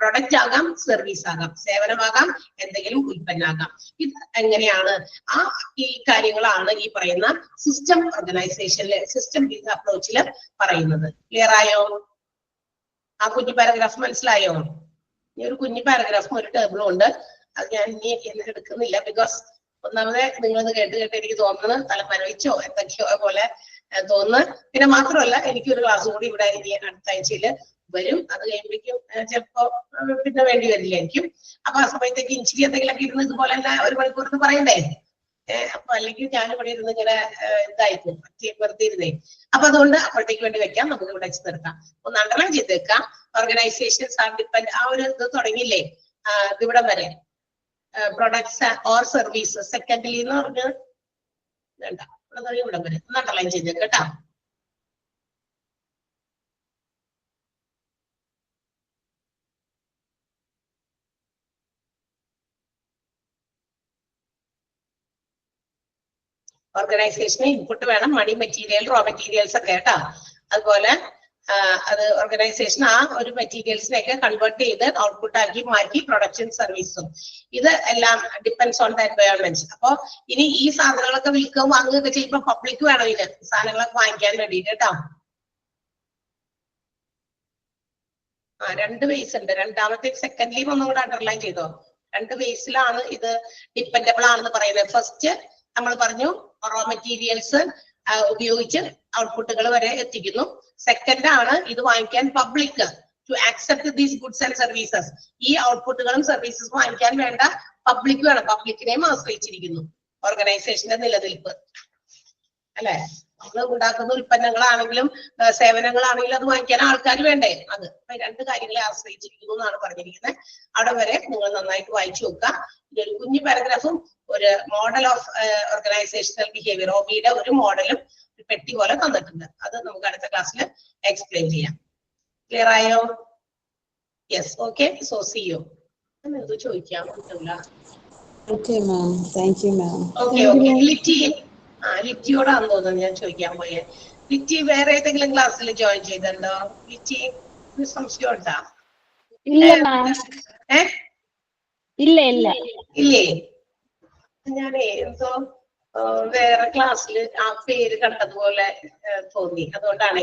പ്രൊഡക്റ്റ് ആകാം, സർവീസ് ആകാം, സേവനമാകാം, എന്തെങ്കിലും ഉൽപ്പന്നാകാം. ഇത് എങ്ങനെയാണ്? ഈ കാര്യങ്ങളാണ് ഈ പറയുന്ന സിസ്റ്റം ഓർഗനൈസേഷനിലെ സിസ്റ്റം ബേസ്ഡ് അപ്രോച്ചില് പറയുന്നത്. ക്ലിയർ ആയോ? ആ കുഞ്ഞു പാരഗ്രാഫ് മനസ്സിലായോ? ഈ ഒരു കുഞ്ഞു പാരഗ്രാഫും ഒരു ടേബിളും ഉണ്ട്. അത് ഞാൻ ഇനി എടുക്കുന്നില്ല. ബിക്കോസ് ഒന്നാമത് നിങ്ങളത് കേട്ട് എനിക്ക് തോന്നുന്നത് തലമരവിച്ചോ എന്തൊക്കെയോ പോലെ തോന്നുന്നു. പിന്നെ മാത്രമല്ല എനിക്കൊരു ക്ലാസ് കൂടി ഇവിടെ ഇനി അടുത്ത ആഴ്ചയിൽ വരും. അത് കഴിയുമ്പോഴേക്കും ചിലപ്പോ പിന്നെ വേണ്ടി വരില്ലായിരിക്കും. അപ്പൊ ആ സമയത്തേക്ക് ഇഞ്ചിരി എന്തെങ്കിലുമൊക്കെ ഇരുന്ന് ഇതുപോലെ തന്നെ 1 മണിക്കൂർ പറയണ്ടേ. അപ്പൊ അല്ലെങ്കിൽ ഞാൻ ഇവിടെ ഇരുന്ന് ഇങ്ങനെ ഇതായിരിക്കും വെറുതെ ഇരുന്നേ. അപ്പൊ അതുകൊണ്ട് അപ്പോഴത്തേക്ക് വേണ്ടി വെക്കാം. നമുക്ക് ഇവിടെ വെച്ച് നിർത്താം. ഒന്ന് അണ്ടർലൈൻ ചെയ്തേക്കാം. ഓർഗനൈസേഷൻസ് ആർ ഡിപ്പെൻഡ് ആ ഒരു ഇത് തുടങ്ങിയില്ലേ ഇവിടെ വരെ. പ്രൊഡക്ട്സ് ഓർ സർവീസസ് സെക്കൻഡലി എന്ന് പറഞ്ഞ് വേണ്ട ഇവിടെ വരെ ഒന്ന് അണ്ടർലൈൻ ചെയ്തേക്കാം കേട്ടോ. ഓർഗനൈസേഷന് ഇൻപുട്ട് വേണം, മണി, മെറ്റീരിയൽ, റോ മെറ്റീരിയൽസ് ഒക്കെ കേട്ടോ. അതുപോലെ അത് ഓർഗനൈസേഷൻ ആ ഒരു മെറ്റീരിയൽസിനെയൊക്കെ കൺവേർട്ട് ചെയ്ത് ഔട്ട്പുട്ട് ആക്കി മാറ്റി പ്രൊഡക്ഷൻ സർവീസും ഇത് എല്ലാം ഡിപ്പെൻഡ്സ് ഓൺ ദ എൻവയോൺമെന്റ്. അപ്പൊ ഇനി ഈ സാധനങ്ങളൊക്കെ വിൽക്കുകയും വാങ്ങുകയൊക്കെ ചെയ്യുമ്പോൾ പബ്ലിക് വേണം ഇതിന് സാധനങ്ങളൊക്കെ വാങ്ങിക്കാൻ വേണ്ടിയിട്ട് കേട്ടോ. 2 ബേസ് ഉണ്ട്. രണ്ടാമത്തെ സെക്കൻഡ്ലി ഒന്നും കൂടെ അണ്ടർലൈൻ ചെയ്തോ. 2 ബേസിലാണ് ഇത് ഡിപ്പെൻഡബിൾ ആണെന്ന് പറയുന്നത്. ഫസ്റ്റ് നമ്മൾ പറഞ്ഞു റോ മെറ്റീരിയൽസ് ഉപയോഗിച്ച് ഔട്ട്പുട്ടുകൾ വരെ എത്തിക്കുന്നു. സെക്കൻഡ് ആണ് ഇത് വാങ്ങിക്കാൻ public to accept these goods and services. ഈ ഔട്ട്പുട്ടുകളും സർവീസസും വാങ്ങിക്കാൻ വേണ്ട പബ്ലിക് വേണം. പബ്ലിക്കിനെയും ആശ്രയിച്ചിരിക്കുന്നു ഓർഗനൈസേഷന്റെ നിലനിൽപ്പ് അല്ലെ. നമ്മൾ ഉണ്ടാക്കുന്ന ഉൽപ്പന്നങ്ങളാണെങ്കിലും സേവനങ്ങളാണെങ്കിലും അത് വാങ്ങിക്കാൻ ആൾക്കാർ വേണ്ടേ. അത് 2 കാര്യങ്ങളെ ആശ്രയിച്ചിരിക്കുന്നു എന്നാണ് പറഞ്ഞിരിക്കുന്നത്. അവിടെ വരെ നിങ്ങൾ നന്നായിട്ട് വായിച്ചു നോക്കുക. ഇതൊരു കുഞ്ഞു പാരഗ്രാഫും ഒരു മോഡൽ ഓഫ് ഓർഗനൈസേഷണൽ ബിഹേവിയർ OBയുടെ ഒരു മോഡലും പെട്ടി പോലെ തന്നിട്ടുണ്ട്. അത് നമുക്ക് അടുത്ത ക്ലാസ്സിൽ എക്സ്പ്ലെയിൻ ചെയ്യാം. ക്ലിയർ ആയോ? Yes, okay. So see you. ഇത് ചോദിക്കാൻ പറ്റില്ല. Okay, ma'am. Thank you, ma'am. Okay. ലിറ്റിയോടാന്ന് തോന്നുന്നു ഞാൻ ചോദിക്കാൻ പോയെ. ലിറ്റി വേറെ ഏതെങ്കിലും ക്ലാസ്സിൽ ജോയിൻ ചെയ്തിട്ടുണ്ടോ? ലിറ്റി സംശയം ഉണ്ടാ? ഇല്ലേ? ഞാനേ എന്തോ വേറെ ക്ലാസ്സിൽ ആ പേര് കണ്ടതുപോലെ തോന്നി. അതുകൊണ്ടാണ്